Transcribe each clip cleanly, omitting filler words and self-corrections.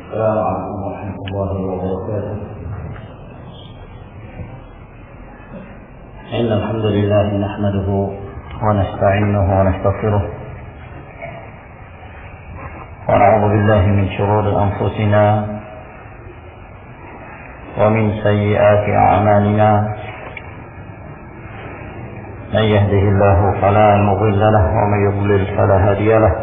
السلام عليكم ورحمة الله وبركاته. إن الحمد لله نحمده ونستعينه ونستغفره ونعوذ بالله من شرور أنفسنا ومن سيئات أعمالنا. من يهده الله فلا مضل له ومن يضلل فلا هادي له.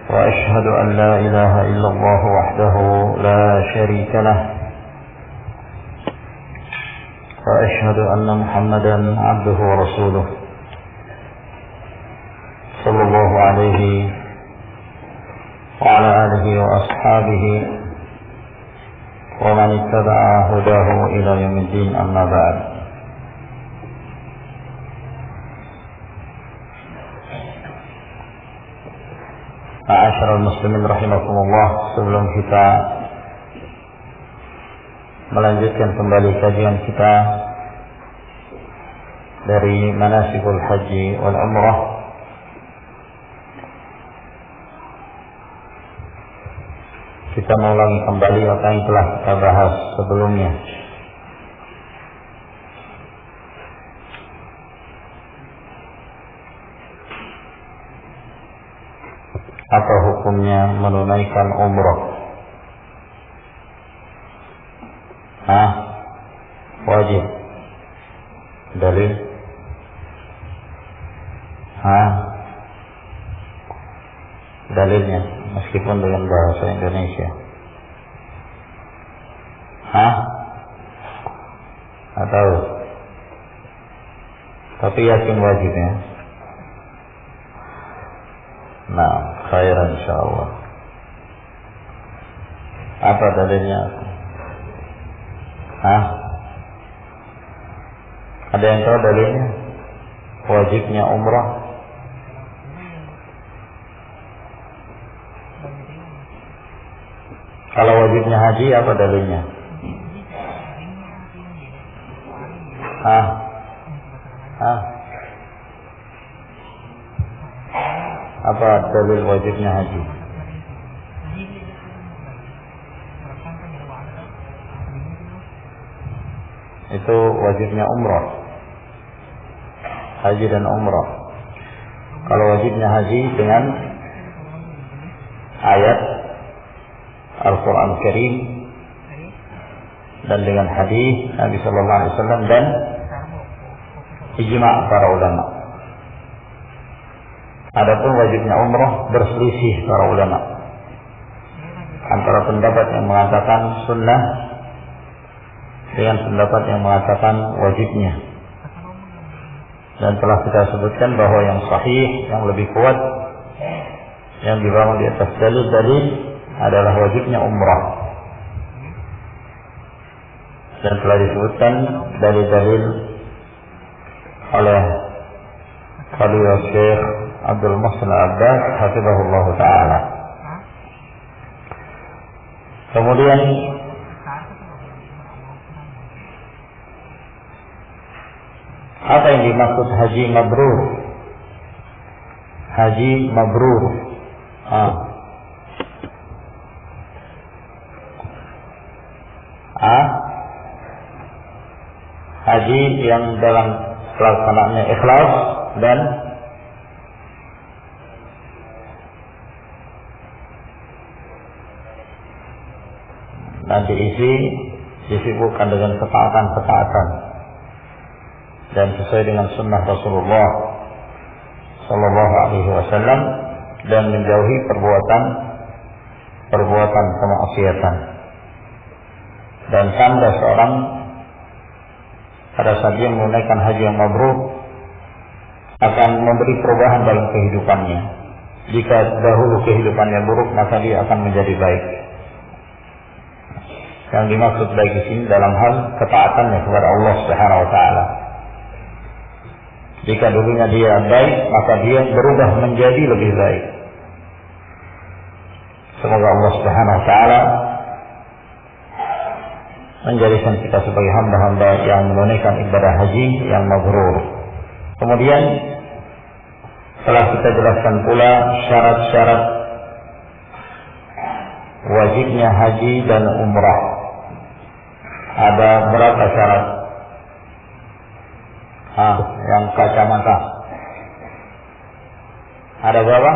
وأشهد أن لا إله إلا الله وحده لا شريك له. وأشهد أن محمدا عبده ورسوله صلى الله عليه وعلى آله وأصحابه ومن اتبع هداه إلى يوم الدين. أما بعد. Ma'asyiral muslimin rahimakumullah, sebelum kita melanjutkan kembali kajian kita dari manasikul haji wal umrah, kita mengulangi kembali apa yang telah kita bahas sebelumnya. Apa hukumnya menunaikan umrah? Wajib. Dalil? Dalilnya meskipun dengan bahasa Indonesia. Atau tapi yakin wajibnya? Nah, khairan insyaallah. Apa dalilnya? Ada yang tahu dalilnya? Wajibnya umrah? Kalau wajibnya haji, apa dalilnya? Apa dalil wajibnya haji? Itu wajibnya umrah. Haji dan umrah. Kalau wajibnya haji dengan ayat Al-Quran Karim dan dengan hadis Nabi Sallallahu Alaihi Wasallam dan ijma' para ulama. Adapun wajibnya umrah berselisih para ulama antara pendapat yang mengatakan sunnah dengan pendapat yang mengatakan wajibnya. Dan telah kita sebutkan bahwa yang sahih, yang lebih kuat, yang dibangun di atas dalil-dalil adalah wajibnya umrah. Dan telah disebutkan dalil-dalil oleh Fadilul Syekh Abdul Muhsin Al-Abbas hafizahullah ta'ala. Kemudian apa yang dimaksud haji mabrur? Haji mabrur. Haji yang dalam pelaksanaannya ikhlas dan disibukkan dengan ketaatan dan sesuai dengan sunnah Rasulullah Sallallahu Alaihi Wasallam dan menjauhi perbuatan kemaksiatan. Dan tanda seorang pada saat dia menunaikan haji yang mabrur akan memberi perubahan dalam kehidupannya. Jika dahulu kehidupannya buruk, maka dia akan menjadi baik. Yang dimaksud baik di sini dalam hal ketaatannya kepada Allah Subhanahu Wa Taala. Jika dulunya dia baik, maka dia berubah menjadi lebih baik. Semoga Allah Subhanahu Wa Taala menjadikan kita sebagai hamba-hamba yang menunaikan ibadah haji yang mabrur. Kemudian telah kita jelaskan pula syarat-syarat wajibnya haji dan umrah. Ada berapa syarat? Yang kacamata. Ada berapa?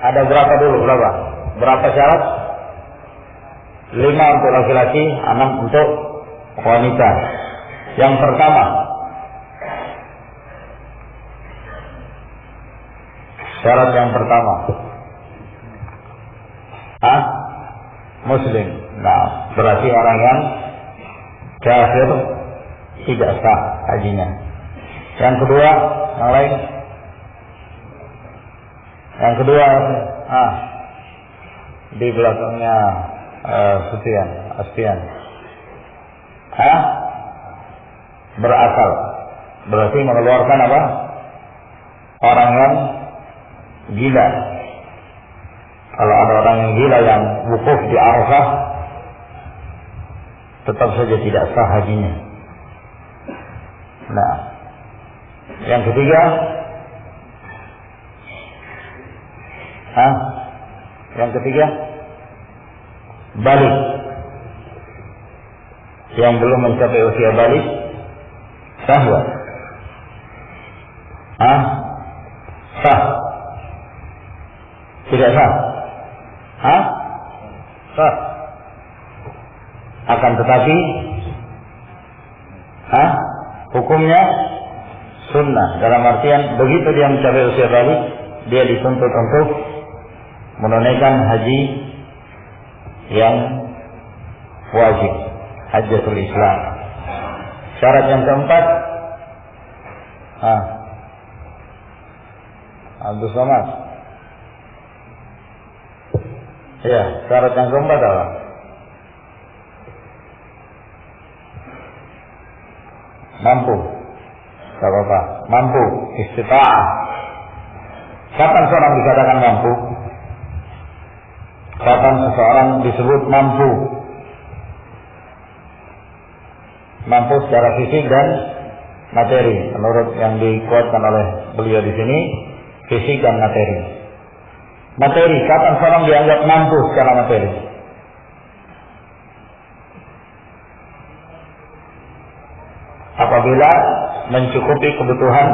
Ada berapa dulu? Berapa? Berapa syarat? 5 untuk laki-laki, 6 untuk wanita. Yang pertama, syarat yang pertama, Muslim. Nah, berarti orang yang kafir tidak sah hajinya. Yang kedua, yang lain. Yang kedua, di belakangnya Aspian. Berasal. Berarti mengeluarkan apa? Orang yang gila. Kalau ada orang yang gila yang wukuf di Arafah, tetap saja tidak sah hajinya. Nah, yang ketiga, balik. Yang belum mencapai usia balik, sah. Sah. Tidak sah. Sah. Akan tetapi hukumnya sunnah. Dalam artian begitu dia mencapai usia balik, dia dituntut untuk menunaikan haji yang wajib, hajjatul Islam. Syarat yang keempat, Abdul Somad. Ya, syarat yang keempat apa? Mampu. Tidak apa-apa. Mampu. Istita'ah. Kapan seorang dikatakan mampu? Kapan seseorang disebut mampu? Mampu secara fisik dan materi. Menurut yang dikuatkan oleh beliau di sini, fisik dan materi. Materi, kapan seorang dianggap mampu secara materi? Apabila mencukupi kebutuhan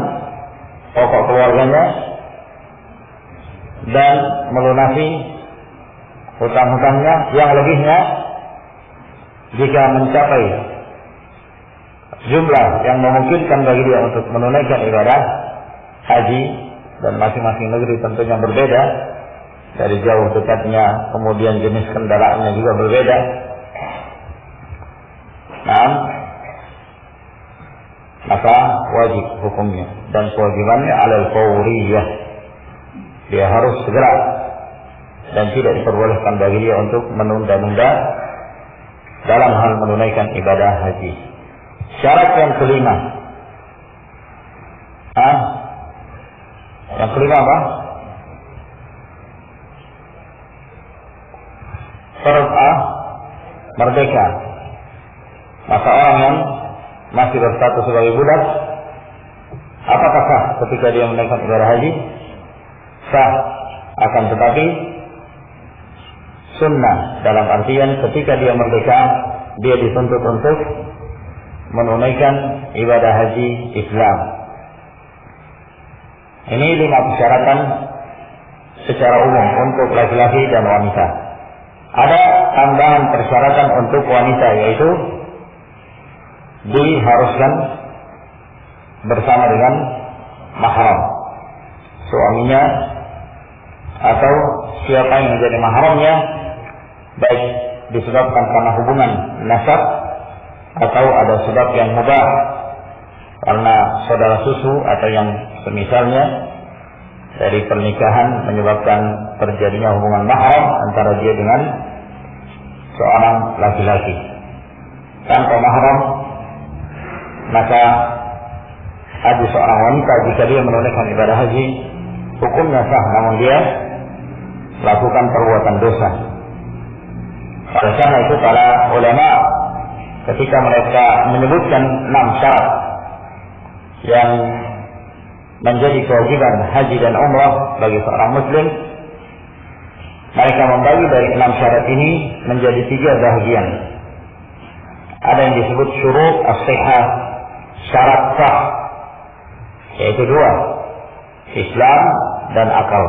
pokok keluarganya dan melunasi hutang-hutangnya, yang lebihnya jika mencapai jumlah yang memungkinkan bagi dia untuk menunaikan ibadah haji, dan masing-masing negeri tentunya berbeda, dari jauh dekatnya, kemudian jenis kendaraannya juga berbeda. Nah, maka wajib hukumnya, dan kewajibannya alal fawriyah, dia harus segera, dan tidak diperbolehkan bagi dia untuk menunda-nunda dalam hal menunaikan ibadah haji. Syarat yang kelima, yang kelima apa? Merdeka. Maka orang yang masih berstatus sebagai budak, apakah sah ketika dia menunaikan ibadah haji? Sah. Akan tetapi sunnah, dalam artian ketika dia merdeka, dia dituntut untuk menunaikan ibadah haji Islam. Ini 5 persyaratan secara umum untuk laki-laki dan wanita. Ada tambahan persyaratan untuk wanita, yaitu diharuskan bersama dengan mahram, suaminya atau siapa yang menjadi mahramnya, baik disebabkan karena hubungan nasab atau ada sebab yang mubah karena saudara susu atau yang semisalnya dari pernikahan menyebabkan terjadinya hubungan mahram antara dia dengan seorang laki-laki. Tanpa mahram, maka ada seorang wanita jika dia menunaikan ibadah haji, hukumnya sah, namun dia melakukan perbuatan dosa. Oleh karena itu para ulama ketika mereka menyebutkan 6 syarat yang menjadi kewajiban haji dan umrah bagi seorang muslim, mereka membagi dari 6 syarat ini menjadi 3 bahagian. Ada yang disebut syurut as-sihah, syarat sah, yaitu 2, Islam dan akal.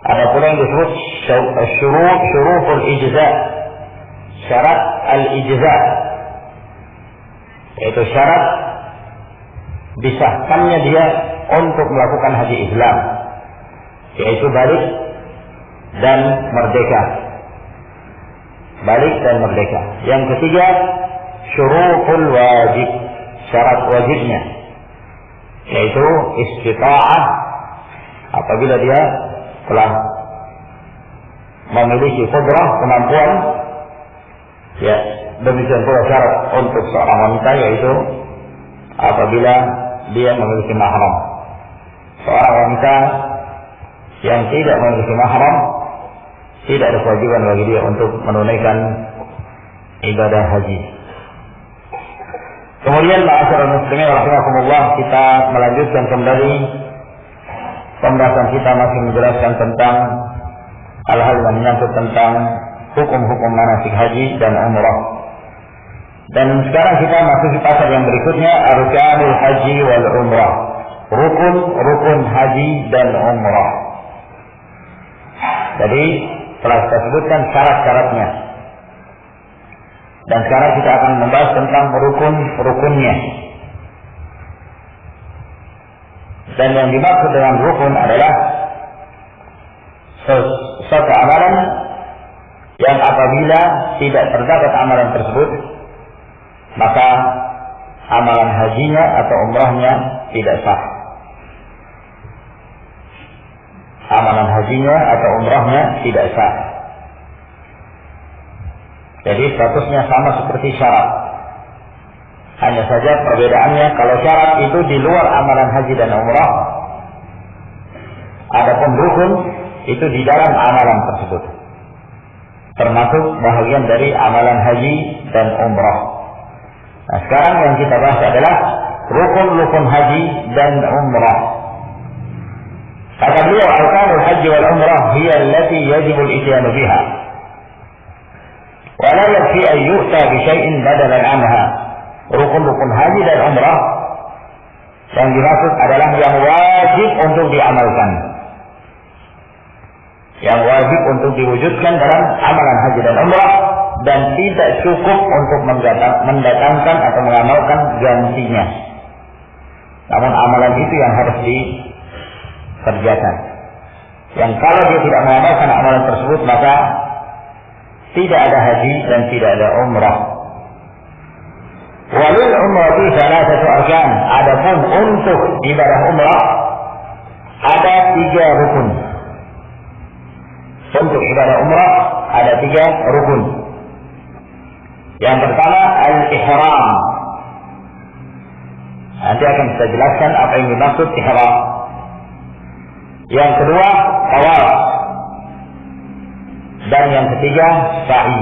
Ada pula yang disebut syurutul ijza, syarat al-ijza, yaitu syarat disahkannya dia untuk melakukan haji Islam, yaitu balik dan merdeka. Balik dan merdeka. Yang ketiga, syurutul wajib, syarat wajibnya, yaitu istita'ah, apabila dia telah memiliki qudrah, kemampuan. Ya, demikian pula syarat untuk seorang wanita, yaitu apabila dia memiliki mahram. Seorang wanita yang tidak memiliki mahram, tidak ada kewajiban bagi dia untuk menunaikan ibadah haji. Kemudian ma'asyiral muslimin rahimakumullah, kita melanjutkan kembali pembahasan kita, masih menjelaskan tentang hal-hal yang menyangkut tentang hukum-hukum manasik haji dan umrah. Dan sekarang kita masuk ke pasal yang berikutnya, arkanul haji wal umrah, rukun haji dan umrah. Jadi telah kita sebutkan syarat-syaratnya, dan sekarang kita akan membahas tentang rukun-rukunnya. Dan yang dimaksud dengan rukun adalah suatu amalan yang apabila tidak terdapat amalan tersebut, maka amalan hajinya atau umrahnya tidak sah. Amalan hajinya atau umrahnya tidak sah. Jadi statusnya sama seperti syarat. Hanya saja perbedaannya, kalau syarat itu di luar amalan haji dan umrah, adapun rukun itu di dalam amalan tersebut, termasuk bahagian dari amalan haji dan umrah. Nah, sekarang yang kita bahas adalah rukun haji dan umrah. Kata beliau, arkanul haji wal umrah hiya allati yajibu al-ityanu biha wa la yakfi an yu'ta bi syai'in badalan anha. Rukun haji dan umrah yang dimaksud adalah yang wajib untuk diamalkan, yang wajib untuk diwujudkan dalam amalan haji dan umrah, dan tidak cukup untuk mendatangkan atau mengamalkan gantinya. Namun amalan itu yang harus dikerjakan. Yang kalau dia tidak mengamalkan amalan tersebut, maka tidak ada haji dan tidak ada umrah. Walil umrati salasatu arkan. Adapun untuk ibadah umrah ada 3 rukun. Untuk ibadah umrah ada 3 rukun. Yang pertama al-ihram. Nanti akan kita jelaskan apa yang dimaksud ihram. Yang kedua tawaf. Dan yang ketiga sa'i.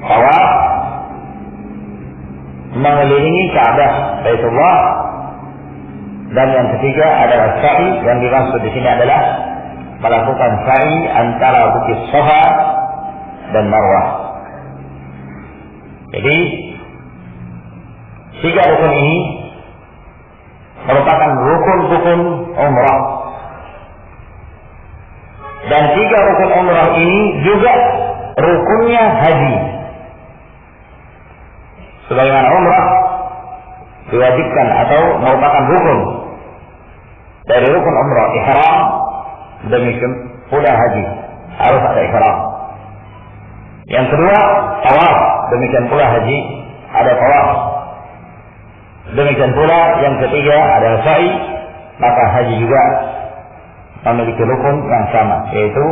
Tawaf, mengelilingi Ka'bah Baitullah, dan yang ketiga adalah sa'i. Yang dimaksud di sini adalah melakukan sa'i antara Bukit Safa dan Marwah. Jadi 3 rukun ini merupakan rukun umrah, dan 3 rukun umrah ini juga rukunnya haji. Sebagaimana umrah diwajibkan atau merupakan rukun dari rukun umrah ihram, demikian pula haji harus ada ihram. Yang kedua tawaf, demikian pula haji ada tawaf. Demikian pula yang ketiga adalah sa'i, maka haji juga memiliki rukun yang sama, yaitu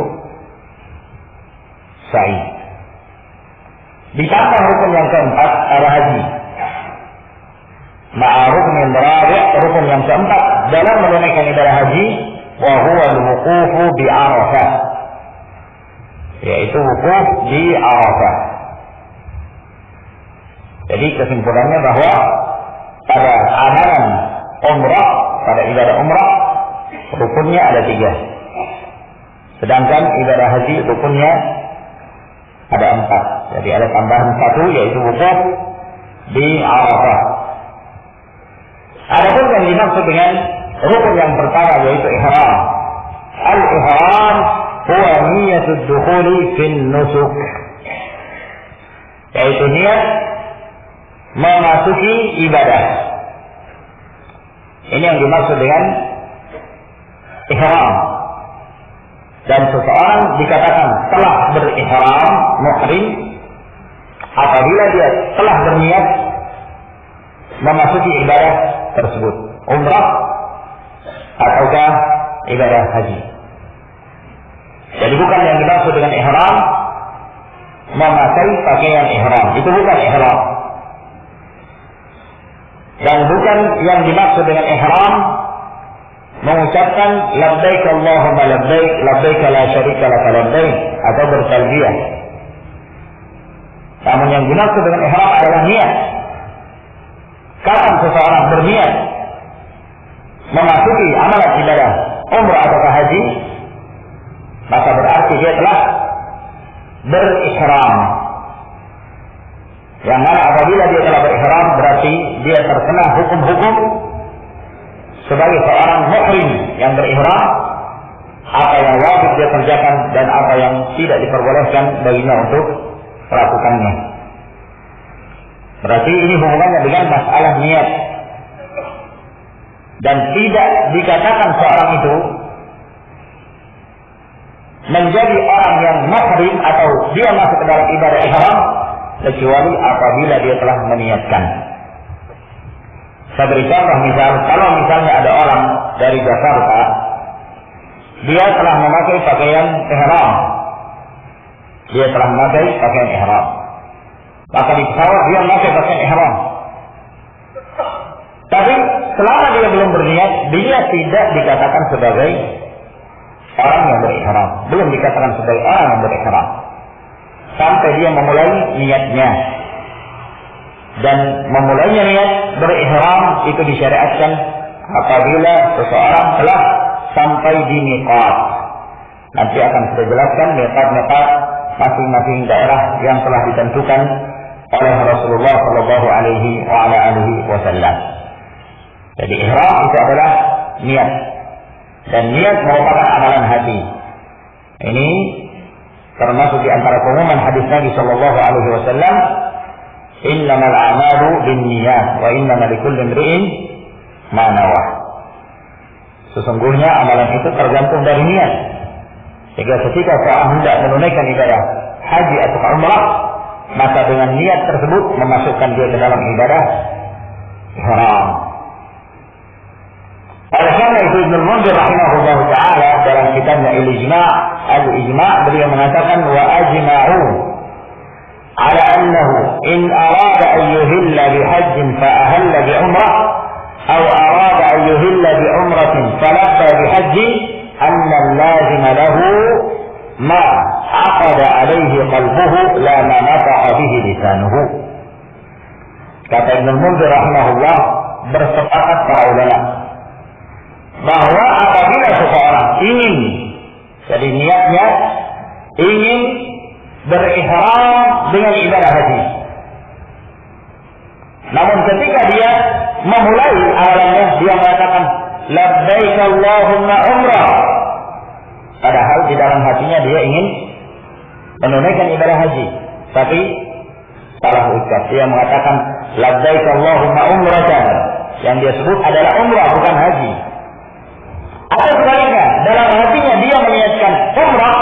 sa'i. Ditambah rukun yang keempat adalah haji. Ma'a rukun rukun yang keempat dalam menunaikan ibadah haji, wa huwa al-wuqufu bi Arafah, yaitu wukuf di Arafah. Jadi kesimpulannya bahwa pada amalan umrah, pada ibadah umrah, rukunnya ada 3. Sedangkan ibadah haji rukunnya ada 4. Jadi ada tambahan 1 yaitu wukuf di Arafah. Adapun yang dimaksud dengan rukun yang pertama yaitu ihram. Al-ihram huwa niyatud dukhuli fin nusuk. Yaitu niat memasuki ibadah. Ini yang dimaksud dengan ihram. Dan seseorang dikatakan telah berihram, muhrim, apabila dia telah berniat memasuki ibadah tersebut, umrah ataukah ibadah haji. Jadi bukan yang dimaksud dengan ihram memakai pakaian ihram, itu bukan ihram. Dan bukan yang dimaksud dengan ihram mengucapkan labbaik Allahumma labbaik, labbaik la syarika laka labbaik, atau bertalbiyah. Namun yang dimaksud dengan ihram adalah niat. Kapan seseorang berniat memasuki amalan ibadah umrah atau haji, maka berarti dia telah berihram. Yang mana apabila dia telah berihram berarti dia terkena hukum-hukum sebagai seorang muhrim yang berihram, apa yang wajib dia kerjakan dan apa yang tidak diperbolehkan baginya untuk melakukannya. Berarti ini hubungannya dengan masalah niat. Dan tidak dikatakan seorang itu menjadi orang yang muhrim atau dia masuk ke dalam ibadah ihram kecuali apabila dia telah meniatkan. Saya beri contoh misal, kalau misalnya ada orang dari Jakarta, dia telah memakai pakaian ihram. Dia telah memakai pakaian ihram. Maka di pesawat dia memakai pakaian ihram. Tapi selama dia belum berniat, dia tidak dikatakan sebagai orang yang berihram. Belum dikatakan sebagai orang yang berihram. Sampai dia memulai niatnya. Dan memulainya niat berihram itu disyariatkan apabila seseorang telah sampai di miqat. Nanti akan kita jelaskan miqat-miqat masing-masing daerah yang telah ditentukan oleh Rasulullah sallallahu alaihi wasallam. Jadi ihram itu adalah niat. Dan niat merupakan amalan hati. Ini termasuk di antara pengumuman hadis Nabi sallallahu alaihi wasallam, innamal a'malu binniyat wa innamal likulli imri'in ma nawah. Sesungguhnya amalan itu tergantung dari niat. Sehingga ketika seorang hendak menunaikan ibadah haji atau umrah, maka dengan niat tersebut memasukkan dia ke dalam ibadah ihram. Oleh karena itu Ibnu Munzir rahimahullah taala dalam kitabnya Al-Ijma' beliau mengatakan wa ajma'u ala annahu in arada an yuhilla bi hajjin fa ahalla bi umrah aw arada an yuhilla bi umratin falabba bi hajji anna al-lazima lahu ma aqada alayhi qalbuhu la ma nataqa bihi lisanuhu. Kata Ibnu Munzir rahimahullah, bersepakat para ulama bahwa apabila seseorang ingin, jadi niatnya ingin berihram dengan ibadah haji, namun ketika dia memulai amalannya dia mengatakan labbaik Allahumma umrah, padahal di dalam hatinya dia ingin menunaikan ibadah haji, tapi salah ucap, dia mengatakan labbaik Allahumma umratan, yang dia sebut adalah umrah bukan haji. Atau sebaliknya, dalam hatinya dia meniatkan umrah,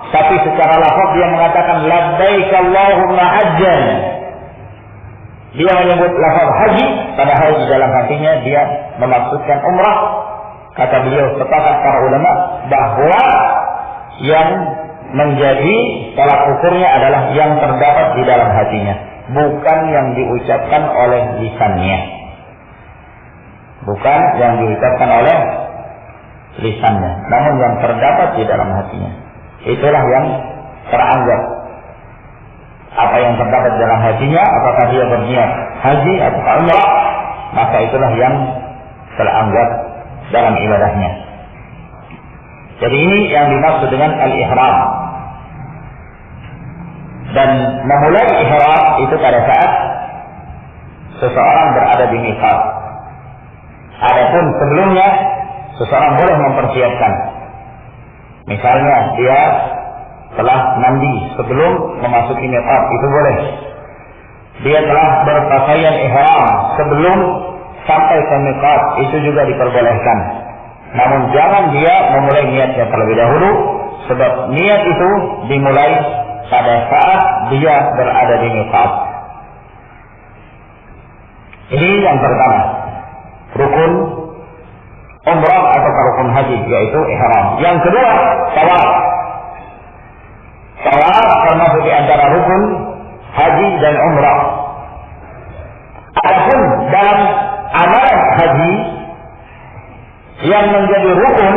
tapi secara lafaz dia mengatakan labbaik Allahumma hajjan. Dia menyebut lafaz haji, padahal di dalam hatinya dia memaksudkan umrah. Kata beliau, sepakat para ulama bahwa yang menjadi tolak ukurnya adalah yang terdapat di dalam hatinya, bukan yang diucapkan oleh lisannya. Bukan yang diucapkan oleh lisannya, namun yang terdapat di dalam hatinya. Itulah yang teranggap. Apa yang terdapat dalam hatinya, apakah dia berniat haji atau umrah, maka itulah yang teranggap dalam ibadahnya. Jadi ini yang dimaksud dengan al-ihram. Dan memulai ihram itu pada saat seseorang berada di miqat. Adapun sebelumnya seseorang boleh mempersiapkan. Misalnya dia telah mandi sebelum memasuki miqat, itu boleh. Dia telah berpakaian ihram sebelum sampai ke miqat, itu juga diperbolehkan. Namun jangan dia memulai niatnya terlebih dahulu, sebab niat itu dimulai pada saat dia berada di miqat. Ini yang pertama, rukun umrah atau rukun haji, yaitu ihram. Yang kedua, tawaf. Tawaf termasuk di antara rukun haji dan umrah. Adapun dalam amalan haji yang menjadi rukun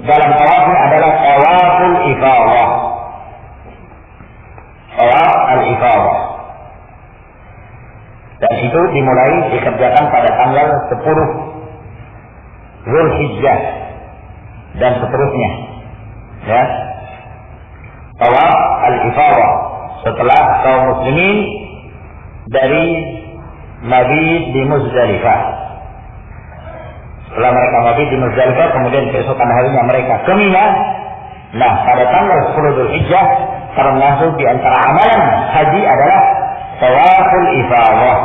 dalam tawafnya adalah tawaful ifadah. Tawaf al-ifadah. Dan itu dimulai dikerjakan pada tanggal 10 Zulhijjah dan seterusnya. Ya. Tawaf al-ifadah setelah kaum muslimin dari mabit di Muzdalifah. Setelah mereka mabit di Muzdalifah, kemudian keesokan harinya mereka ke Mina. Nah, pada tanggal 10 Zulhijjah termasuk di antara amalan haji adalah tawaful ifadah.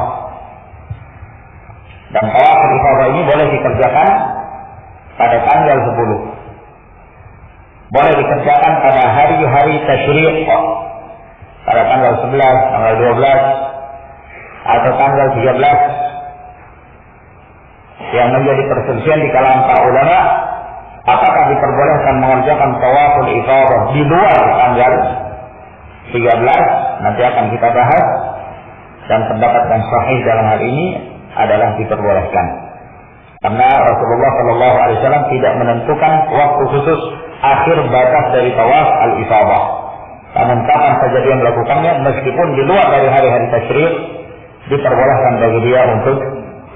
Dan tawaful ifadah ini boleh dikerjakan pada tanggal 10. Boleh dikerjakan pada hari-hari tasyrik, pada tanggal 11, tanggal 12, atau tanggal 13. Yang menjadi perselisihan di kalangan para ulama, apakah diperbolehkan mengerjakan tawaful ifadah di luar tanggal 13? Nanti akan kita bahas. Dan pendapat yang sahih dalam hal ini adalah diperbolehkan. Karena Rasulullah SAW tidak menentukan waktu khusus akhir batas dari tawaf al-ifadah. Namun kapan saja dia melakukannya, meskipun di luar dari hari-hari tasyrik, diperbolehkan bagi dia untuk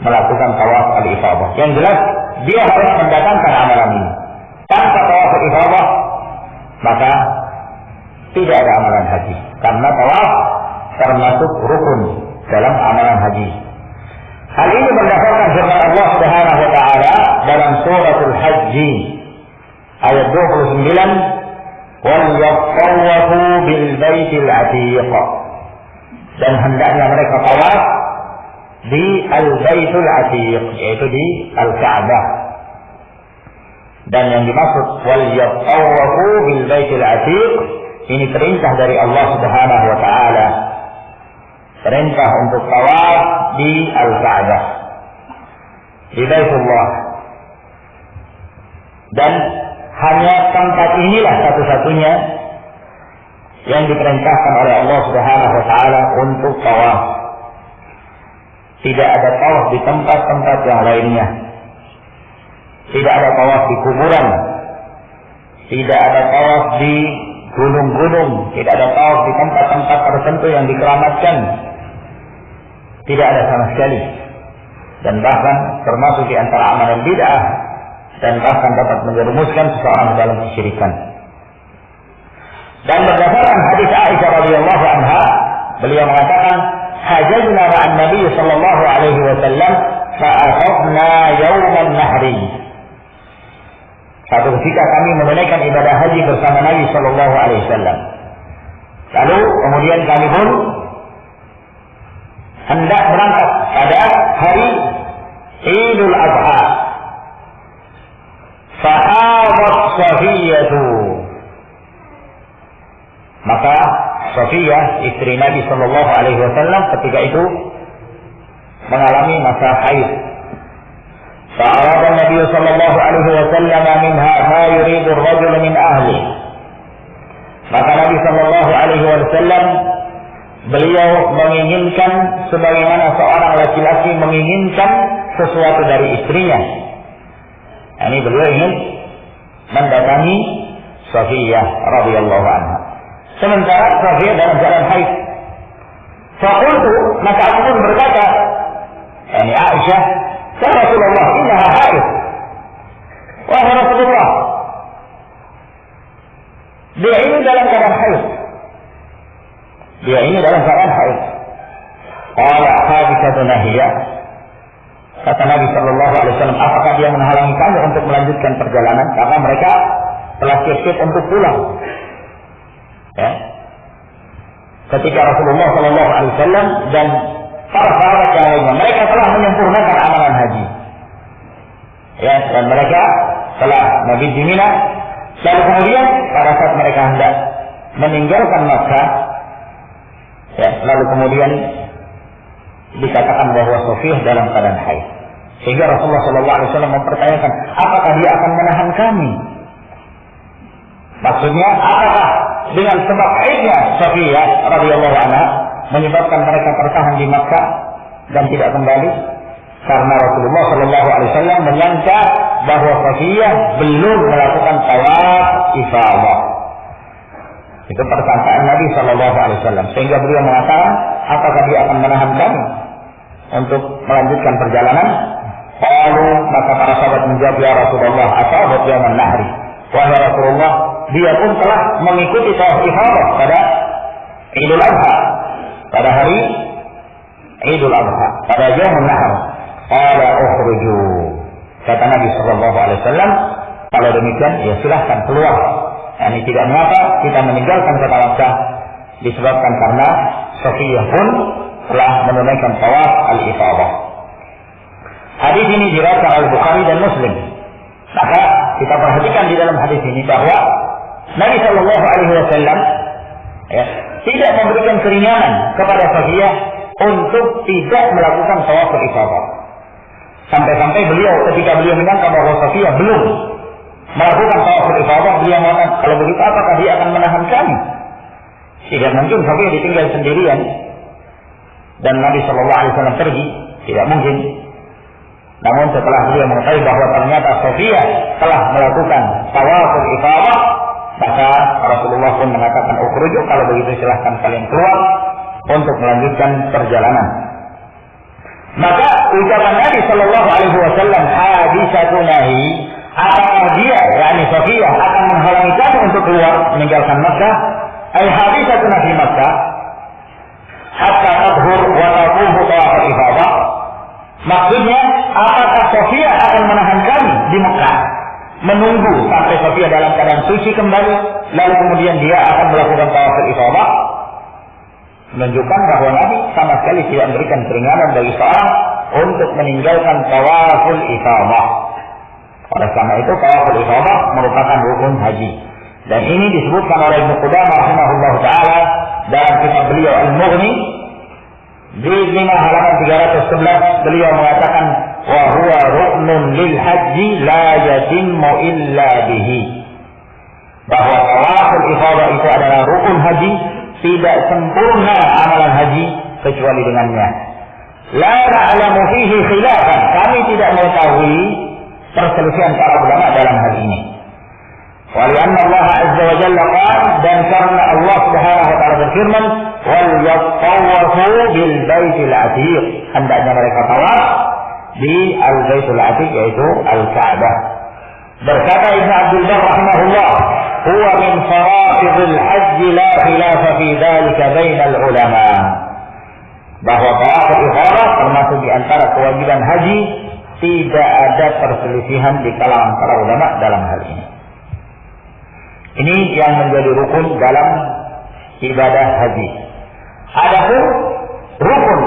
melakukan tawaf al-ifadah. Yang jelas dia harus mendatangkan amalan ini. Tanpa tawaf al-ifadah maka tidak ada amalan haji. Karena tawaf termasuk rukun dalam amalan haji. Hal ini berdasarkan firman Allah Subhanahu wa taala dalam suratul Haji ayat 29, "Wal yatawafu bil baitil atiq." Dan hendaknya mereka tawaf di al-baitul atiq, yaitu di al-Ka'bah. Dan yang dimaksud wal yatawafu bil baitil atiq, ini perintah dari Allah Subhanahu wa taala. Perintah untuk tawaf di Al-Ka'bah, di Baitullah. Dan hanya tempat inilah satu-satunya yang diperintahkan oleh Allah Subhanahu wa taala untuk tawaf. Tidak ada tawaf di tempat-tempat yang lainnya. Tidak ada tawaf di kuburan. Tidak ada tawaf di gunung-gunung. Tidak ada tawaf di tempat-tempat tertentu yang dikeramatkan. Tidak ada sama sekali. Dan bahkan termasuk di antara amalan bid'ah, dan bahkan dapat menjerumuskan seseorang dalam kesyirikan. Dan berdasarkan hadis Aisyah radhiyallahu anha, beliau mengatakan, "Hajjajna ma'an Nabi sallallahu alaihi wasallam fa akhadna yawman nahri." Satu ketika kami menunaikan ibadah haji bersama Nabi sallallahu alaihi wasallam. Lalu kemudian kami pun hendak berangkat pada hari Idul Adha. Fahadat Safiyatu. Maka Safiyah, istri Nabi sallallahu alaihi wasallam ketika itu mengalami masa haid. Fa'arada Nabi sallallahu alaihi wasallam minha ma yuridu ar-rajul min ahli. Maka Nabi sallallahu alaihi wasallam beliau menginginkan sebagaimana seorang laki-laki menginginkan sesuatu dari istrinya. Ini beliau ingin mendatangi Safiyah radhiyallahu anha. Sementara Safiyah dalam keadaan haid. Faqultu, maka aku pun berkata, ini Aisyah, ya Rasulullah, innaha haid. Wahai Rasulullah, Dia ini dalam keadaan haid. Dia ini dalam keadaan haid. Qala haditsatun nahiyah. Kata Nabi sallallahu alaihi wasallam, apakah dia menghalangi kami untuk melanjutkan perjalanan? Karena mereka telah siap-siap untuk pulang. Ya. Ketika Rasulullah sallallahu alaihi wasallam dan para sahabat yang lainnya, mereka telah menyempurnakan amalan haji. Ya, dan mereka telah mabit di Mina. Lalu kemudian pada saat mereka hendak meninggalkan Makkah, ya, lalu kemudian dikatakan bahwa Sofiyah dalam keadaan haid. Sehingga Rasulullah SAW mempertanyakan, apakah dia akan menahan kami? Maksudnya, apakah dengan sebab haidnya Sofiyah radhiyallahu anha menyebabkan mereka tertahan di Makkah dan tidak kembali? Karena Rasulullah SAW menyangka bahwa Sofiyah belum melakukan tawaf ifadah. Itu persangkaan Nabi SAW. Sehingga beliau mengatakan, apakah dia akan menahan kami untuk melanjutkan perjalanan? Lalu maka para sahabat menjawab, ya Rasulullah, asabat yaman nahri. Wahai Rasulullah, dia pun telah mengikuti tawaf ifadah pada Idul Adha, pada hari Idul Adha, pada yaman nahr. Qala ukhruju. Kata Nabi SAW, kalau demikian ya silahkan keluar. Ini tidak mengapa kita meninggalkan kota Makkah, disebabkan karena Sofiyah pun telah menunaikan tawaf al-ifadah. Hadis ini diriwayatkan oleh Bukhari dan Muslim. Maka kita perhatikan di dalam hadis ini bahwa Nabi SAW tidak memberikan keringanan kepada Sofiyah untuk tidak melakukan tawaf al-ifadah. Sampai-sampai ketika beliau menyangka bahwa Sofiyah belum melakukan tawaf ifadah, beliau mengatakan, kalau begitu apakah dia akan menahan kami? Tidak mungkin Sofiyah ditinggal sendirian dan Nabi SAW pergi, tidak mungkin. Namun setelah beliau mengetahui bahwa ternyata Sofiyah telah melakukan tawaf ifadah, maka Rasulullah pun mengatakan, ukhruju, kalau begitu silahkan kalian keluar untuk melanjutkan perjalanan. Maka ucapan Nabi sallallahu alaihi wasallam, haditsatun nahi, apakah dia, yakni Sofiyah, akan menghalangi kamu untuk keluar meninggalkan Makkah? Ay haditsatun nahi Makkah hatta tadhur wa taqumu tawaf ifadah. Maksudnya, apakah Sofiyah akan menahan kami di Makkah menunggu sampai Sofiyah dalam keadaan suci kembali, lalu kemudian dia akan melakukan tawaf ifadah? Menunjukkan bahwa Nabi sama sekali tidak memberikan keringanan bagi seorang untuk meninggalkan tawaful ifadah. Oleh karena itu tawaful ifadah merupakan rukun haji. Dan ini disebutkan oleh Ibnu Qudamah rahimahullah taala dalam kitab beliau Al-Mughni di 5 halaman 311, beliau mengatakan, wa huwa ruknun lil haji la yatimmu illa bihi. Bahwa tawaful ifadah itu adalah rukun haji, tidak sempurna amalan haji kecuali dengannya. La na'lamu fihi khilafan, kami tidak mengetahui perselisihan para ulama dalam hal ini. Wa li'anna Allah azza wa jalla qala, dan karena Allah Subhanahu wa taala berfirman, wal yatawafu bil baitil atiq, hendaknya mereka tawaf di al-baitul atiq, yaitu al-Ka'bah. Berkata Ibnu Abdul Barr rahimahullah, huwa min faraidil hajj la khilafa fi dzalika bainal ulama. Bahwa tawaf ifadah termasuk di antara kewajiban haji, tidak ada perselisihan di kalangan para ulama dalam hal ini. Ini yang menjadi rukun dalam ibadah haji. Adapun rukun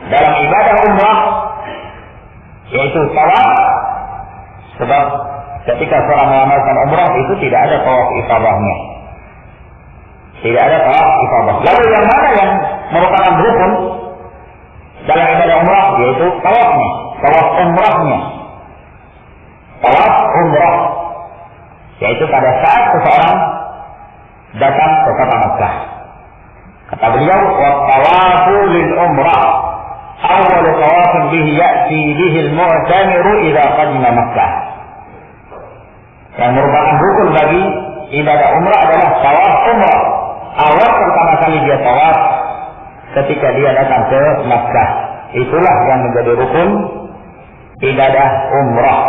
dalam ibadah umrah, yaitu tawaf, sebab ketika seorang mengamalkan umrah itu tidak ada tawaf ifadahnya. Tidak ada tawaf ifadah. Lalu yang mana yang merupakan rukun dalam ibadah umrah, yaitu tawafnya, tawaf umrahnya. Tawaf umrah, yaitu pada saat seseorang datang ke kota Makkah. Kata beliau, wa tawafu lil umrah awal tawafin bihi ya'ti bihi al-mu'tamiru idza qadima Makkah. Yang merupakan rukun bagi ibadah umrah adalah tawaf umrah. Awal pertama kali dia tawaf ketika dia datang ke Makkah. Itulah yang menjadi rukun ibadah umrah.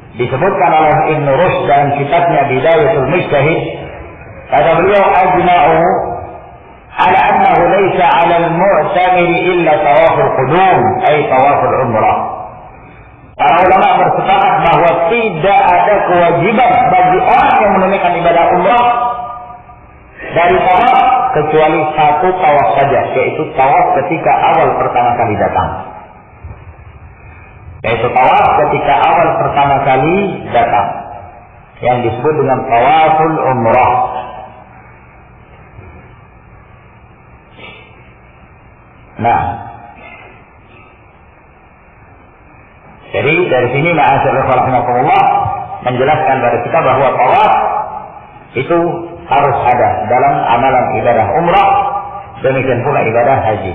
Disebutkan oleh Ibnu Rushd dalam kitabnya Bidayatul Mujtahid Kata beliau, ajma'u ala annahu laysa 'ala al-mu'tamir illa tawaful qudum, ay tawaful umrah. Para ulama bersepakat bahwa tidak ada kewajiban bagi orang yang menunaikan ibadah umrah dari tawaf kecuali satu tawaf saja, yaitu tawaf ketika awal pertama kali datang. Yaitu tawaf ketika awal pertama kali datang, yang disebut dengan tawaful umrah. Nah, jadi dari sini ma'asyiral rahimakumullah menjelaskan kepada kita bahwa tawaf itu harus ada dalam amalan ibadah umrah, demikian pula ibadah haji.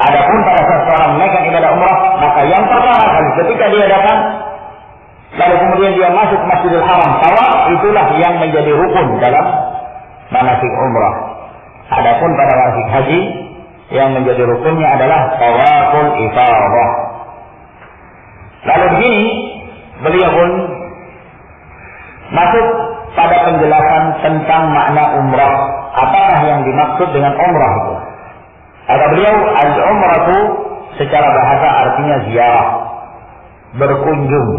Adapun pada saat seorang menaikkan ibadah umrah, maka yang pertama kali ketika dia datang, lalu kemudian dia masuk Masjidil Haram, tawaf itulah yang menjadi rukun dalam manasik umrah. Adapun pada manasik haji, yang menjadi rukunnya adalah tawaful ifadah. Lalu begini, beliau pun masuk pada penjelasan tentang makna umrah. Apakah yang dimaksud dengan umrah itu? Kata beliau, al-umratu secara bahasa artinya ziarah, berkunjung.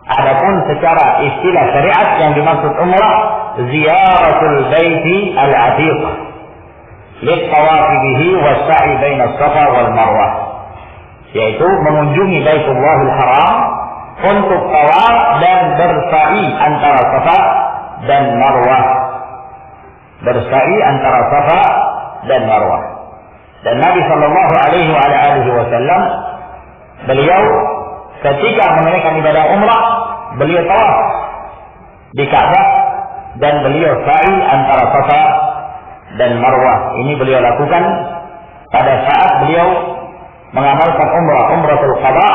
Adapun secara istilah syariat yang dimaksud umrah, ziyaratul baiti al-atiq, lit-tawafi bihi was-sa'i baina as-safa wal marwah, yaitu mengunjungi Baitullahil Haram untuk tawaf dan bersa'i antara Safa dan Marwah. Bersa'i antara Safa dan Marwah. Dan Nabi sallallahu alaihi wasallam beliau ketika menunaikan ibadah umrah, beliau tawaf di Ka'bah dan beliau sa'i antara Safa dan Marwah. Ini beliau lakukan pada saat beliau mengamalkan umratul qada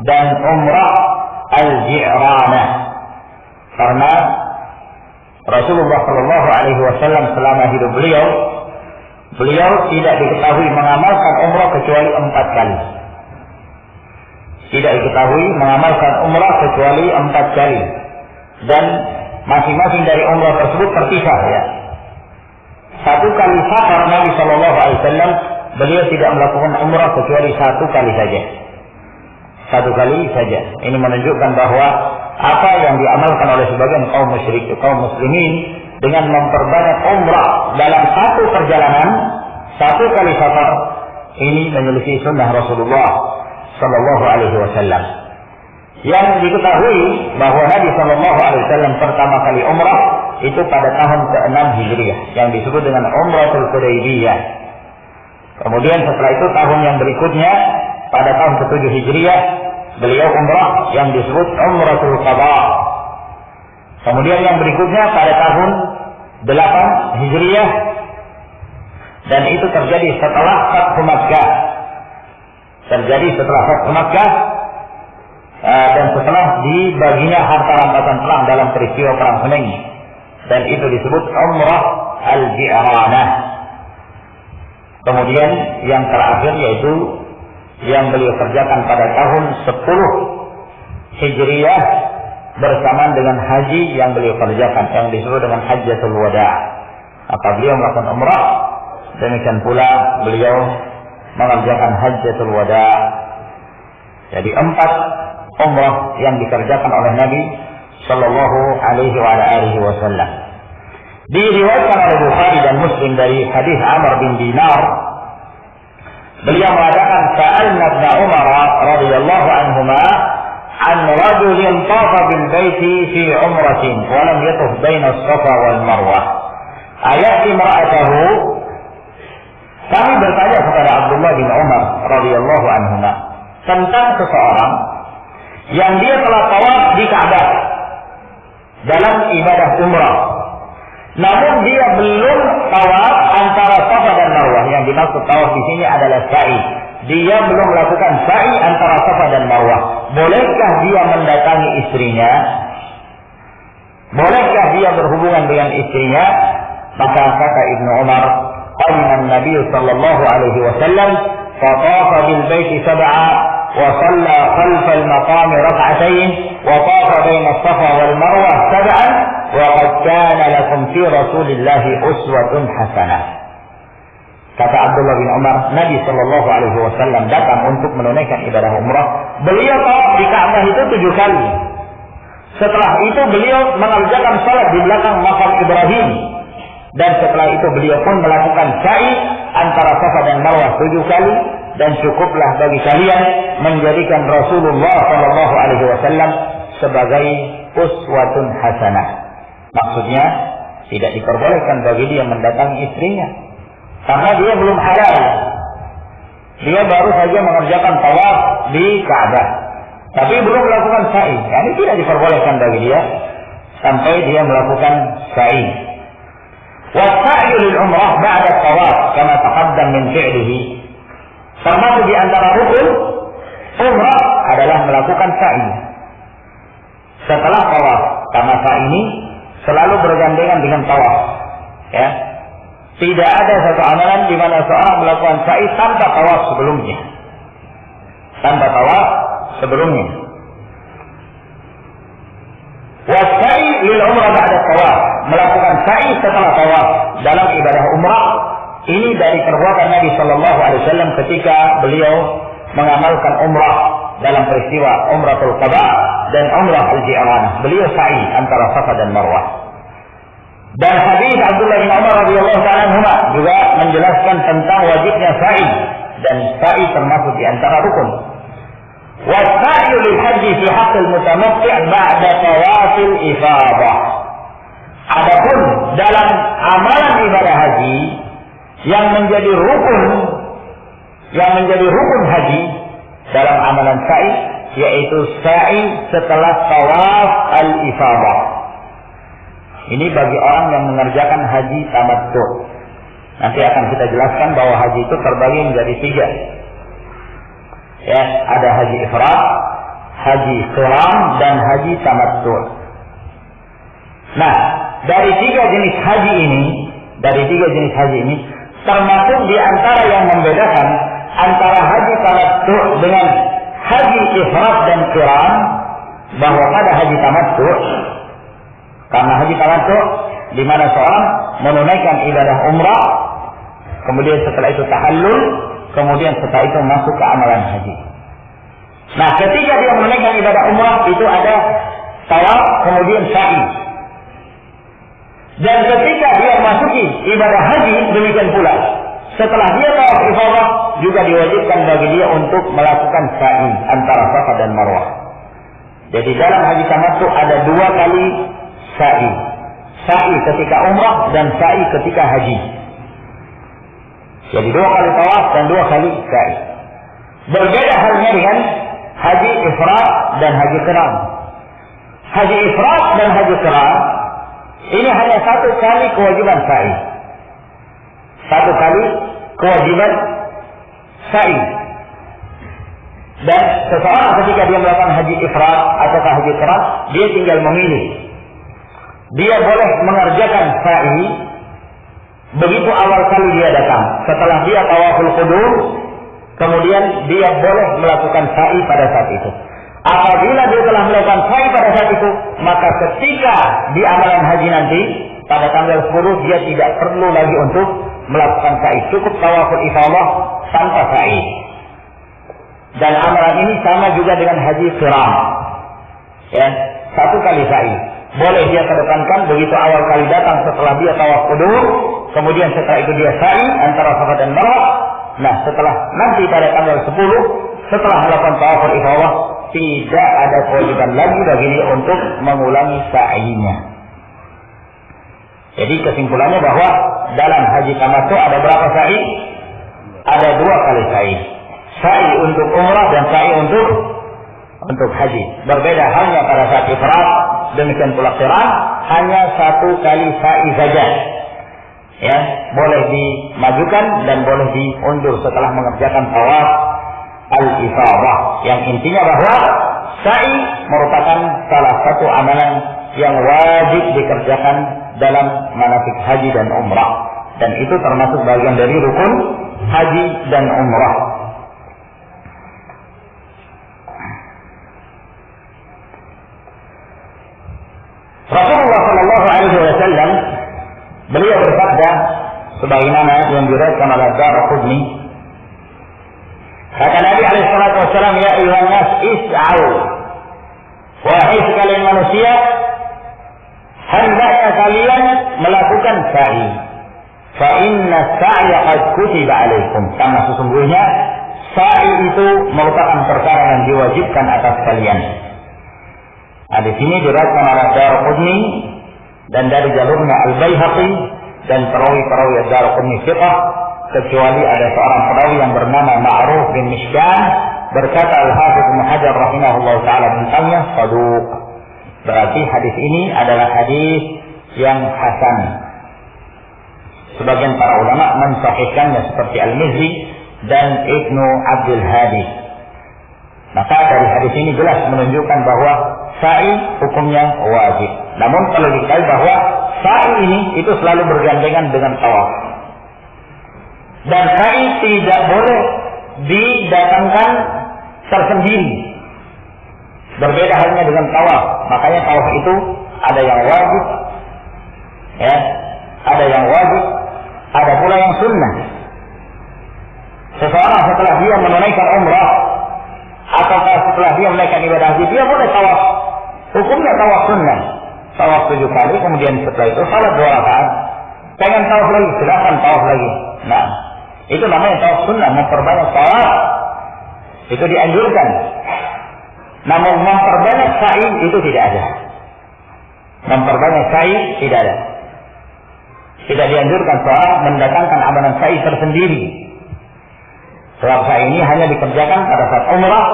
dan umrah al-ji'ranah. Karena Rasulullah sallallahu alaihi wasallam selama hidup beliau tidak diketahui mengamalkan umrah kecuali 4 kali. Tidak diketahui mengamalkan umrah kecuali 4 kali. Dan masing-masing dari umrah tersebut terpisah, ya. 1 kali safar Nabi sallallahu alaihi wasallam beliau tidak melakukan umrah kecuali 1 kali saja. 1 kali saja. Ini menunjukkan bahwa apa yang diamalkan oleh sebagian kaum muslimin dengan memperbanyak umrah dalam 1 perjalanan, 1 kali safar, ini menyelisih sunnah Rasulullah sallallahu alaihi wasallam. Yang diketahui bahwa Nabi sallallahu alaihi wasallam pertama kali umrah itu pada tahun ke-6 Hijriah yang disebut dengan Umratul Hudaybiyah. Kemudian setelah itu tahun yang berikutnya pada tahun ke-7 Hijriah beliau umrah yang disebut Umratul Qada. Kemudian yang berikutnya pada tahun 8 Hijriah, dan itu terjadi setelah Fathu Makkah. Dan setelah dibaginya harta rampasan perang dalam peristiwa perang Hunain, dan itu disebut Umrah al-Ji'ranah. Kemudian yang terakhir yaitu yang beliau kerjakan pada tahun 10 Hijriah bersamaan dengan haji yang beliau kerjakan yang disebut dengan Hajjatul Wada'. Maka beliau melakukan umrah, demikian pula beliau mengerjakan Hajjatul Wada'. Jadi 4 umrah yang dikerjakan oleh Nabi sallallahu alaihi wasallam. Diriwayatkan oleh Bukhari dan Muslim dari hadis Amr bin Dinar, beliau mengatakan sa'alna Ibn Umar radhiyallahu anhuma an rajulin tafa bil baiti fi umratin wa lam yatuf baina as-safa wal marwah ayati imra'atahu. Kami bertanya kepada Abdullah bin Umar radhiyallahu anhuma tentang seseorang yang dia telah tawaf di Ka'bah dalam ibadah umrah, namun dia belum tawaf antara Safa dan Marwah. Yang dimaksud tawaf di sini adalah sa'i. Dia belum melakukan sa'i antara Safa dan Marwah. Bolehkah dia mendatangi istrinya? Bolehkah dia berhubungan dengan istrinya? Maka kata Ibnu Umar, qadima an-nabiy sallallahu alaihi wasallam fa tafa bil baiti sab'a wa shalla khalfa al-maqam rak'atayn wa tafa baina as-safa wal marwah sab'an wa qad kana lakum fi Rasulillah uswatun hasanah. Kata Abdullah bin Umar, Nabi sallallahu alaihi wasallam datang untuk menunaikan ibadah umrah. Beliau tawaf di Ka'bah itu 7 kali. Setelah itu beliau mengerjakan salat di belakang makam Ibrahim. Dan setelah itu beliau pun melakukan sa'i antara Safa dan Marwah 7 kali. Dan cukuplah bagi kalian menjadikan Rasulullah sallallahu alaihi wasallam sebagai uswatun hasanah. Maksudnya tidak diperbolehkan bagi dia mendatangi istrinya karena dia belum halal. Dia baru saja mengerjakan tawaf di Ka'bah, tapi belum melakukan sa'i. Yani tidak diperbolehkan bagi dia sampai dia melakukan sa'i. Wa sa'yu lil umrah ba'da tawaf kama taqaddam min fi'lihi. Termasuk di antara rukun umrah adalah melakukan sa'i setelah tawaf, karena sa'i ini selalu bergandengan dengan tawaf. Ya, tidak ada satu amalan di mana seorang melakukan sa'i tanpa tawaf sebelumnya. Tanpa tawaf sebelumnya. Wasa'i lil umrah ba'da tawaf, melakukan sa'i setelah tawaf dalam ibadah umrah. Ini dari perbuatan Nabi sallallahu alaihi wasallam ketika beliau mengamalkan umrah dalam peristiwa Umratul Qada dan Umrah Al-Ji'ranah. Beliau sa'i antara Safa dan Marwah. Dan hadis Abdullah bin Umar radhiyallahu ta'ala anhuma juga menjelaskan tentang wajibnya sa'i, dan sa'i termasuk di antara rukun. Wa sa'yu lil haji fi haqqil mutamatti' ba'da tawafil ifadah. Adapun dalam amalan ibadah haji yang menjadi rukun haji dalam amalan sa'i, yaitu sa'i setelah tawaf al-ifadah. Ini bagi orang yang mengerjakan haji tamattu. Nanti akan kita jelaskan bahwa haji itu terbagi menjadi 3. Ya, ada haji ifrad, haji qiran, dan haji tamattu. Nah, dari 3 jenis haji ini, termasuk di antara yang membedakan antara haji tamattu dengan haji ifrad dan qiran, bahwa pada haji tamattu, karena haji tamattu di mana seorang menunaikan ibadah umrah, kemudian setelah itu tahallul, kemudian setelah itu masuk ke amalan haji. Nah, ketika dia menunaikan ibadah umrah itu ada tawaf, kemudian sa'i. Dan ketika dia masuki ibadah haji, demikian pula. Setelah dia tawaf ifadah, juga diwajibkan bagi dia untuk melakukan sa'i antara Safa dan Marwah. Jadi dalam haji tamattu ada 2 kali sa'i. Sa'i ketika umrah dan sa'i ketika haji. Jadi 2 kali tawaf dan 2 kali sa'i. Berbeda halnya dengan haji ifrad dan haji qiran. Haji ifrad dan haji qiran ini hanya 1 kali kewajiban sa'i. 1 kali kewajiban sa'i. Dan seseorang ketika dia melakukan haji ifrad atau haji qiran, dia tinggal memilih. Dia boleh mengerjakan sa'i begitu awal kali dia datang. Setelah dia tawaful qudum, kemudian dia boleh melakukan sa'i pada saat itu. Apabila dia telah melakukan sa'i pada saat itu, maka ketika di amalan haji nanti pada tanggal 10 dia tidak perlu lagi untuk melakukan sa'i, cukup tawaful ifadah tanpa sa'i. Dan amalan ini sama juga dengan haji qiran. Ya, 1 kali sa'i. Boleh dia kedepankan begitu awal kali datang setelah dia tawaf qudum, kemudian setelah itu dia sa'i antara Safa dan Marwah. Nah, setelah nanti pada tanggal 10 setelah melakukan tawaful ifadah, tidak ada kewajiban lagi bagi dia untuk mengulangi sa'inya. Jadi kesimpulannya bahwa dalam haji tamattu ada berapa sa'i? Ada 2 kali sa'i. Sa'i untuk umrah dan sa'i untuk haji. Berbeda halnya pada saat ifrad, demikian pula qiran, hanya 1 kali sa'i saja. Ya, boleh dimajukan dan boleh diundur setelah mengerjakan tawaf al-ifadah. Yang intinya bahwa sa'i merupakan salah satu amalan yang wajib dikerjakan dalam manasik haji dan umrah, dan itu termasuk bagian dari rukun haji dan umrah. Rasulullah sallallahu alaihi alaihi wasallam beliau bersabda sebagaimana yang diriwayatkan oleh Ad-Darqutni, kata Nabi alaihi salatu wasallam, ya ayyuhan nas is'au, wahai sekalian manusia, hendaknya kalian melakukan sa'i, fa inna sa'ya qad kutiba alaikum, karena sesungguhnya sa'i itu merupakan perkara yang diwajibkan atas kalian. Di sini diriwayatkan oleh Ad-Darqutni dan dari jalurnya Al-Baihaqi dan perawi-perawi Ad-Darqutni thiqah, kecuali ada seorang perawi yang bernama Ma'ruf bin Mishkan, berkata Al-Hafidz Ibnu Hajar rahimahullah taala tentangnya saduq. Berarti hadis ini adalah hadis yang hasan. Sebagian para ulama mensahihkannya seperti Al-Mizzi dan Ibnu Abdul Hadi. Maka dari hadis ini jelas menunjukkan bahwa sa'i hukumnya wajib. Namun perlu diketahui bahwa sa'i ini itu selalu bergandengan dengan tawaf. Dan sa'i tidak boleh didatangkan tersendiri. Berbeda halnya dengan tawaf. Makanya tawaf itu ada yang wajib, ya, ada yang wajib, ada pula yang sunnah. Seseorang setelah dia menunaikan umrah atau setelah dia menunaikan ibadah haji, dia boleh tawaf. Hukumnya tawaf sunnah. Tawaf 7 kali, kemudian setelah itu salat 2 rakaat. Pengen tawaf lagi, silakan tawaf lagi. Nah, itu namanya tawaf sunnah, memperbanyak tawaf. Itu dianjurkan. Namun memperbanyak sa'i itu tidak ada. Memperbanyak sa'i tidak ada. Tidak dianjurkan seorang mendatangkan amalan sa'i tersendiri. Sebab sa'i ini hanya dikerjakan pada saat umrah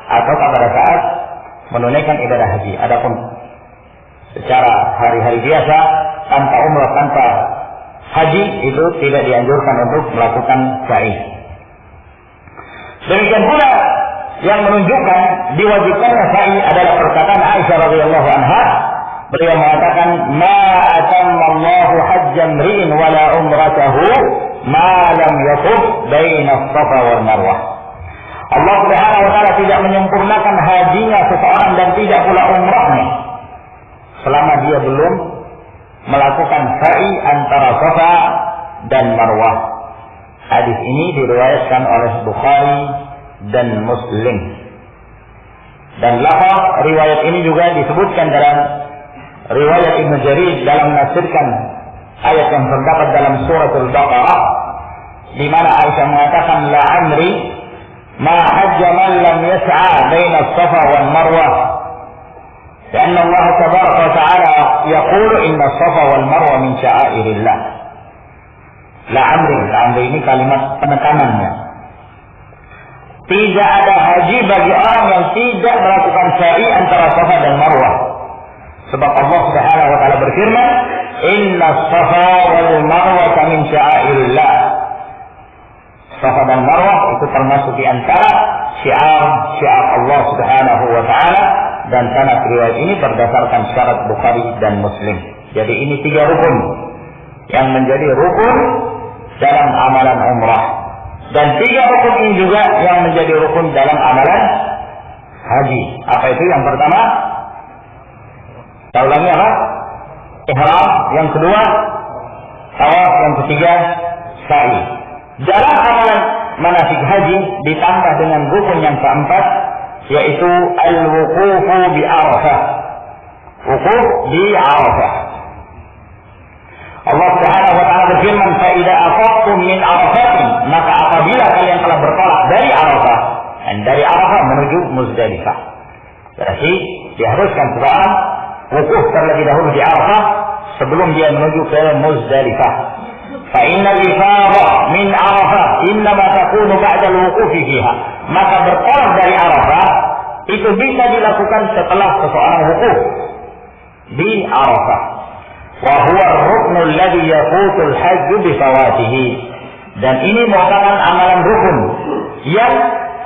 atau pada saat menunaikan ibadah haji. Adapun secara hari-hari biasa tanpa umrah, tanpa haji, itu tidak dianjurkan untuk melakukan sa'i. Demikian pula yang menunjukkan diwajibkannya sa'i adalah perkataan Aisyah radhiyallahu anha. Beliau mengatakan, "Ma atammallahu hajjan mri'in wala umratahu ma lam yatuf baina as-safa wal marwah." Allah Subhanahu wa taala tidak menyempurnakan hajinya seseorang dan tidak pula umrahnya selama dia belum melakukan sa'i antara Safa dan Marwah. Hadis ini diriwayatkan oleh Bukhari dan Muslim. Dan lafaz riwayat ini juga disebutkan dalam riwayat Ibnu Jarir dalam menafsirkan ayat yang terdapat dalam surah Al-Baqarah, di mana Aisyah mengatakan, "La amri ma hajja man lam yas'a baina as-safa wal marwah." Karena Allah tabaraka wa ta'ala yaqulu inna as-safa wal marwah min sya'airillah. La amri ini kalimat penekanannya. Tidak ada haji bagi orang yang tidak melakukan sa'i antara Safa dan Marwah. Sebab Allah Subhanahu wa taala berfirman, "Inna as-safa wal marwah min sya'airillah." Safa dan Marwah itu termasuk di antara syiar Allah Subhanahu wa taala, dan sanad riwayat ini berdasarkan syarat Bukhari dan Muslim. Jadi ini 3 rukun yang menjadi rukun dalam amalan umrah, dan 3 rukun ini juga yang menjadi rukun dalam amalan haji. Apa itu? Yang pertama, kita ulangi apa? Ihram. Yang kedua, tawaf. Yang ketiga, sa'i. Dalam amalan manasik haji ditambah dengan rukun yang keempat, yaitu al-wuqufu bi Arafah. Wukuf di Arafah. Allah Subhanahu wa taala berfirman, "Fa idza afaqtum min Arafatin," maka apabila kalian telah bertolak dari Arafah, dan dari Arafah menuju Muzdalifah. Berarti diharuskan seorang wukuf terlebih dahulu di Arafah sebelum dia menuju ke Muzdalifah. Fa innal ifadha min Arafah innama takunu ba'da al-wuquf fiha. Maka bertolak dari Arafah itu bisa dilakukan setelah seseorang wukuf di Arafah. Wa huwa ar-ruknu alladhi yafutu al-hajj bi fawatihi. Dan ini merupakan amalan rukun yang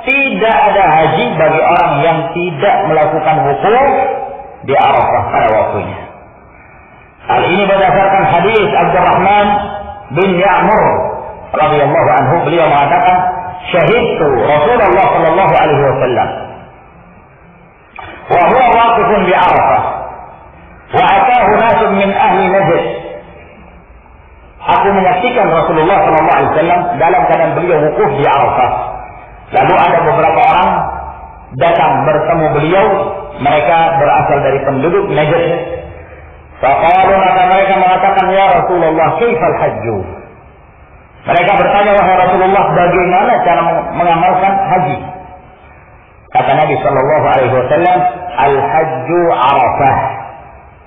tidak ada haji bagi orang yang tidak melakukan wukuf di Arafah pada waktunya. Hal ini berdasarkan hadis Abdurrahman bin Ya'mur radhiyallahu anhu. Beliau mengatakan, "Syahidtu Rasulullah sallallahu alaihi wasallam wa huwa waqifun bi Arafah wa ataahu nasun min ahli Bani Najd. Aku menyaksikan Rasulullah SAW dalam keadaan beliau wukuf di Arafah. Lalu ada beberapa orang datang bertemu beliau, mereka berasal dari penduduk Najd. Faqalu, maka mereka mengatakan, ya Rasulullah, kaifal hajju? Mereka bertanya, wahai Rasulullah, bagaimana cara mengamalkan haji? Kata Nabi sallallahu alaihi wasallam, al-hajju Arafah.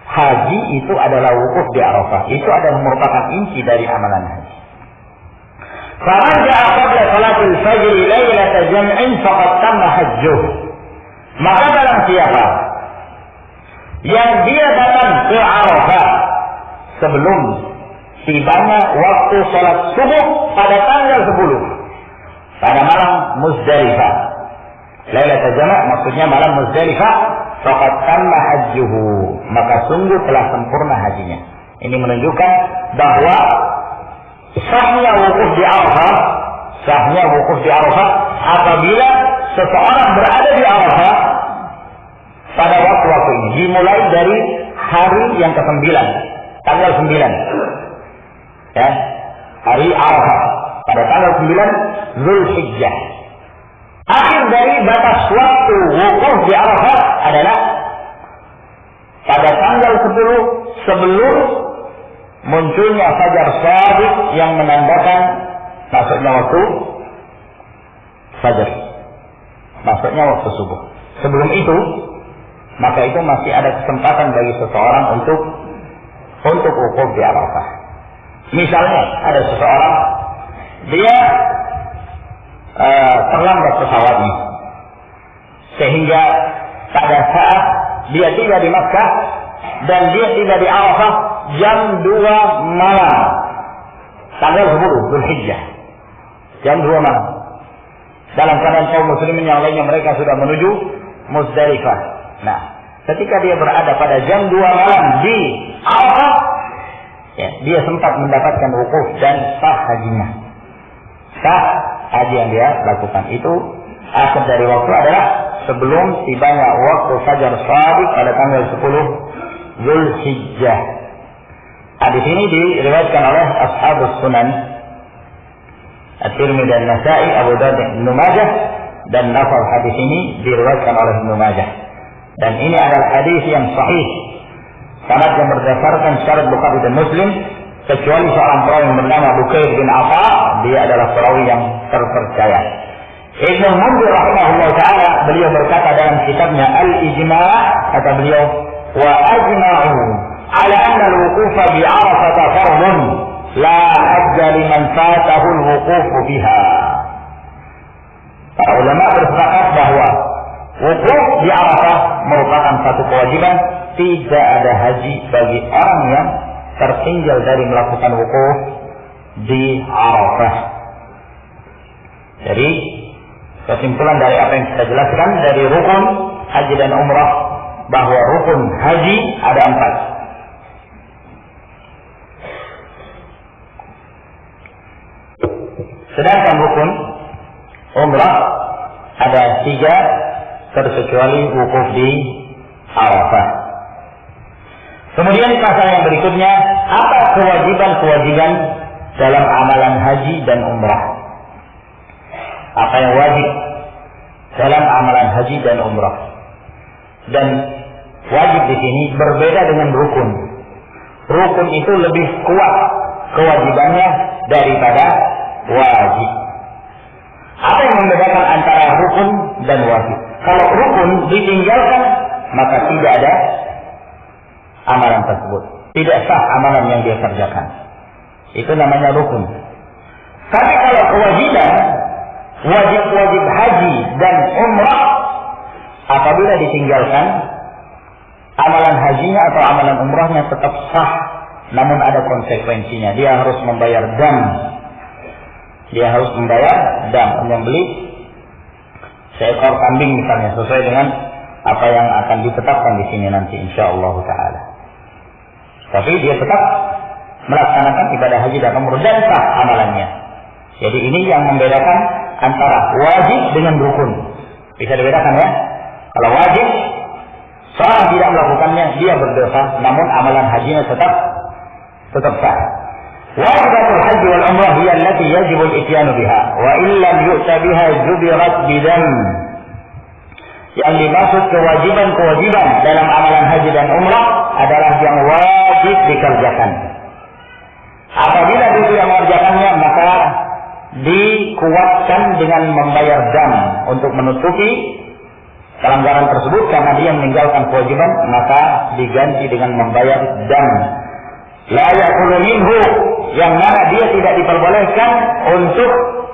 Haji itu adalah wukuf di Arafah. Itu adalah merupakan inti dari amalan haji. Faman ja'a qabla salatil fajr lailata jam'in faqad tamma hajjuh. Maka barang siapa yang dia datang ke Arafah sebelum tibanya waktu salat subuh pada tanggal 10 pada malam Muzdalifah. Lailatul Jama' maksudnya malam Muzdalifah, faqad tamma hajjuhu, maka sungguh telah sempurna hajinya. Ini menunjukkan bahwa sahnya wukuf di Arafah apabila seseorang berada di Arafah pada waktu-waktu ini, dimulai dari hari yang ke-9, tanggal 9. Ya, hari Arafah pada tanggal 9 Zulhijjah. Akhir dari batas waktu wukuf di Arafah adalah pada tanggal 10 sebelum munculnya fajar shadiq yang menandakan masuknya waktu fajar, masuknya waktu subuh. Sebelum itu, maka itu masih ada kesempatan bagi seseorang untuk wukuf di Arafah. Misalnya ada seseorang, dia terlambat pesawatnya, sehingga pada saat dia tiba di Makkah dan dia tiba di Arafah jam 2 malam tanggal 10 Zulhijjah, jam 2 malam, dalam keadaan kaum muslimin yang lainnya mereka sudah menuju Muzdalifah. Nah, ketika dia berada pada jam 2 malam di Arafah, ya, dia sempat mendapatkan wukuf dan sah hajinya. Sah haji yang dia lakukan. Itu akhir dari waktu adalah sebelum tibanya waktu fajar shadiq pada tanggal 10 Zulhijjah. Hadis ini diriwayatkan oleh Ashabus Sunan, At-Tirmidzi dan Nasa'i, Abu Dawud dan Ibnu Majah, dan lafaz hadis ini diriwayatkan oleh Ibnu Majah. Dan ini adalah hadis yang sahih, sanad yang berdasarkan syarat Bukhari dan Muslim, kecuali seorang perawi yang bernama Bukair bin Atha, dia adalah perawi yang terpercaya. Ibnu Munzir rahimahullah ta'ala, beliau berkata dalam kitabnya Al-Ijma', kata beliau, wa ajma'u ala anna al-wuqufa bi Arafah fardun la hajja liman fatahu al-wuquf biha. Para ulama bersepakat bahwa wukuf di Arafah merupakan satu kewajiban, tidak ada haji bagi orang yang tertinggal dari melakukan wukuf di Arafah. Jadi kesimpulan dari apa yang kita jelaskan dari rukun haji dan umrah, bahwa rukun haji ada 4. Sedangkan rukun umrah ada 3, terkecuali wukuf di Arafah. Kemudian masalah yang berikutnya, apa kewajiban-kewajiban dalam amalan haji dan umrah? Apa yang wajib dalam amalan haji dan umrah? Dan wajib di sini berbeda dengan rukun. Rukun itu lebih kuat kewajibannya daripada wajib. Apa yang membedakan antara rukun dan wajib? Kalau rukun ditinggalkan, maka tidak ada amalan tersebut, tidak sah amalan yang dia kerjakan. Itu namanya rukun. Tapi kalau kewajiban, wajib haji dan umrah, apabila ditinggalkan, amalan hajinya atau amalan umrahnya tetap sah, namun ada konsekuensinya. Dia harus membayar dam. Dia harus membayar dam, menyembeli seekor kambing misalnya, sesuai dengan apa yang akan ditetapkan di sini nanti insyaallah taala. Tapi dia tetap melaksanakan ibadah haji dan umrah dan sah amalannya. Jadi ini yang membedakan antara wajib dengan rukun. Bisa dibedakan ya. Kalau wajib, seorang tidak melakukannya, dia berdosa, namun amalan hajinya tetap tetap sah. Wajibatul haji wal umrah hiya allati yajibu al-ityanu biha wa illam yu'ta biha jubirat bidam. Yang dimaksud kewajiban-kewajiban dalam amalan haji dan umrah adalah yang wajib dikerjakan. Apabila dia tidak mengerjakannya, maka dikuatkan dengan membayar dam untuk menutupi pelanggaran tersebut. Karena dia meninggalkan kewajiban, maka diganti dengan membayar dam. La ya'kulu minhu, yang mana dia tidak diperbolehkan untuk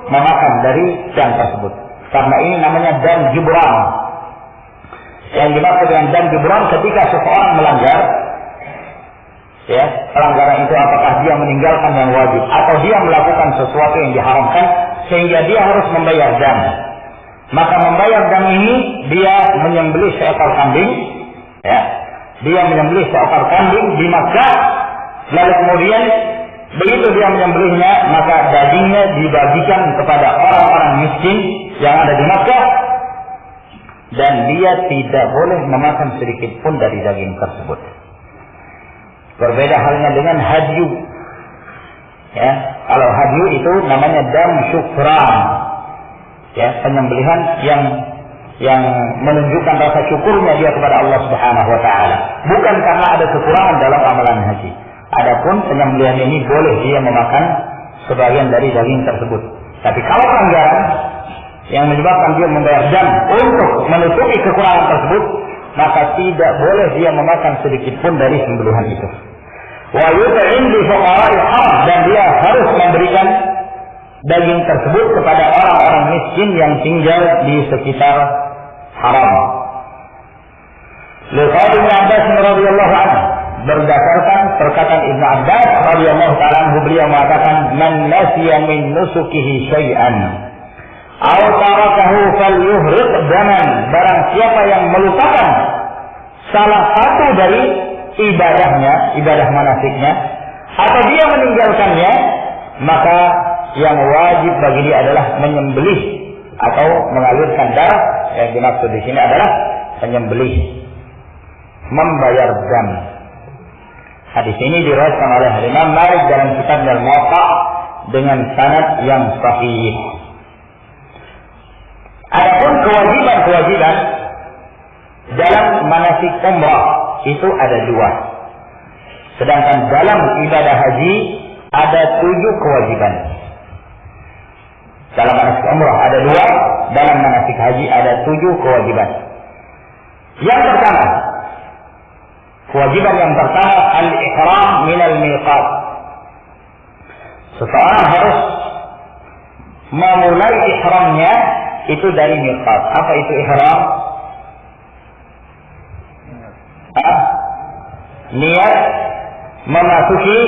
memakan dari dam tersebut. Karena ini namanya dam jibran. Yang dimaksud dengan dam jibran ketika seseorang melanggar, ya, pelanggaran itu apakah dia meninggalkan yang wajib atau dia melakukan sesuatu yang diharamkan sehingga dia harus membayar dam. Maka membayar dam ini dia menyembelih seekor kambing, ya, dia menyembelih seekor kambing di Makkah, lalu kemudian begitu dia menyembelihnya maka dagingnya dibagikan kepada orang-orang miskin yang ada di Makkah dan dia tidak boleh memakan sedikit pun dari daging tersebut. Berbeda halnya dengan hadyu. Ya, kalau hadyu itu namanya dam syukran. Ya, penyembelihan yang menunjukkan rasa syukurnya dia kepada Allah Subhanahu wa taala. Bukan karena ada kekurangan dalam amalan haji. Adapun penyembelihan ini boleh dia memakan sebagian dari daging tersebut. Tapi kalau pelanggaran yang menyebabkan dia membayar dam untuk menutupi kekurangan tersebut, maka tidak boleh dia memakan sedikit pun dari sembelihan itu. Wa yut'im li fuqara'il haram, dan dia harus memberikan daging tersebut kepada orang-orang miskin yang tinggal di sekitar haram. Liqaul Ibn Abbas radhiyallahu anhu, berdasarkan perkataan Ibn Abbas radhiyallahu ta'ala anhu, beliau mengatakan, man nasiya min nusukihi syai'an aw tarakahu falyuhriq daman, barang siapa yang melupakan salah satu dari ibadahnya, ibadah manasiknya, atau dia meninggalkannya, maka yang wajib bagi dia adalah menyembelih atau mengalirkan darah. Yang dimaksud di sini adalah menyembelih, membayar dam. Hadis ini diriwayatkan oleh Imam Malik dalam kitab Al-Muwatta dengan sanad yang sahih. Adapun kewajiban-kewajiban dalam manasik umrah itu ada 2. Sedangkan dalam ibadah haji ada 7 kewajiban. Dalam manasik umrah ada 2, dalam manasik haji ada 7 kewajiban. Yang pertama, kewajiban yang pertama al-ihram minal miqat. Seseorang harus memulai ihramnya itu dari miqat. Apa itu ihram? Niat memasuki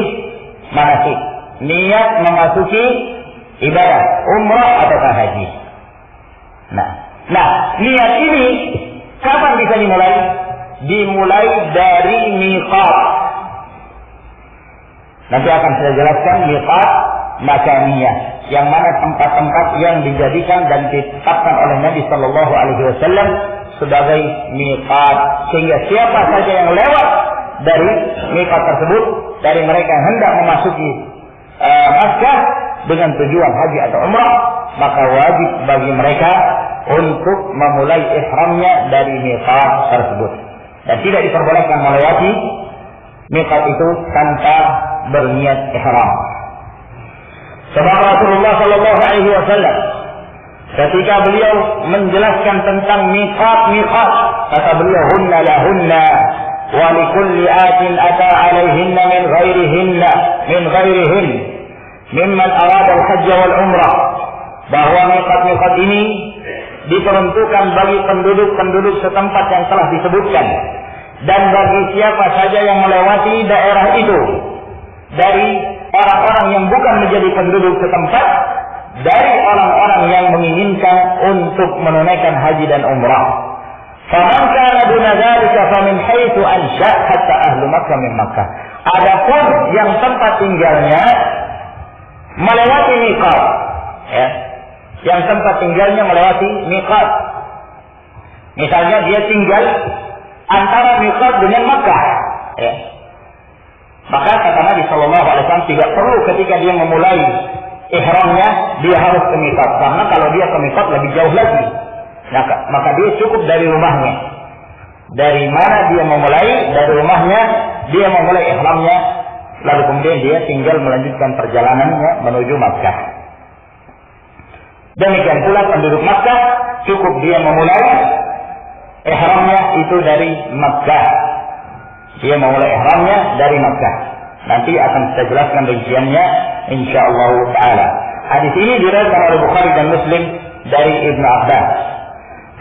manasik, niat memasuki ibadah umrah atau haji. Nah, niat ini kapan bisa dimulai? Dimulai dari miqat. Nanti akan saya jelaskan miqat makaniyah, yang mana tempat-tempat yang dijadikan dan ditetapkan oleh Nabi Sallallahu Alaihi Wasallam sebagai miqat, sehingga siapa saja yang lewat dari miqat tersebut, dari mereka yang hendak memasuki Makkah dengan tujuan haji atau umrah, maka wajib bagi mereka untuk memulai ihramnya dari miqat tersebut, dan tidak diperbolehkan melewati miqat itu tanpa berniat ihram. Sebab Rasulullah Sallallahu Alaihi Wasallam ketika beliau menjelaskan tentang miqat, kata beliau, hunna lahunna wa likulli atin ata alaihinna min ghairihin mimman arada al-hajj wal umrah, bahwa miqat ini diperuntukkan bagi penduduk-penduduk setempat yang telah disebutkan, dan bagi siapa saja yang melewati daerah itu dari orang-orang yang bukan menjadi penduduk setempat, dari orang-orang yang menginginkan untuk menunaikan haji dan umrah. Faman kana duna dzalika famin haitsu ansha hatta ahlu Makkah min Makkah. Adapun yang tempat tinggalnya melewati miqat, ya, yang tempat tinggalnya melewati miqat. Misalnya dia tinggal antara miqat dengan Makkah, ya. Maka kata Nabi Shallallahu Alaihi Wasallam tidak perlu ketika dia memulai ihramnya dia harus ke miqat, karena kalau dia ke miqat lebih jauh lagi. Nah, maka dia cukup dari rumahnya. Dari mana dia memulai? Dari rumahnya dia memulai ihramnya, lalu kemudian dia tinggal melanjutkan perjalanannya menuju Makkah. Demikian pula penduduk Makkah cukup dia memulai ihramnya itu dari Makkah. Dia memulai ihramnya dari Makkah. Nanti akan kita jelaskan rinciannya insyaallah taala. Hadis ini diriwayatkan oleh Bukhari dan Muslim dari Ibnu Abbas.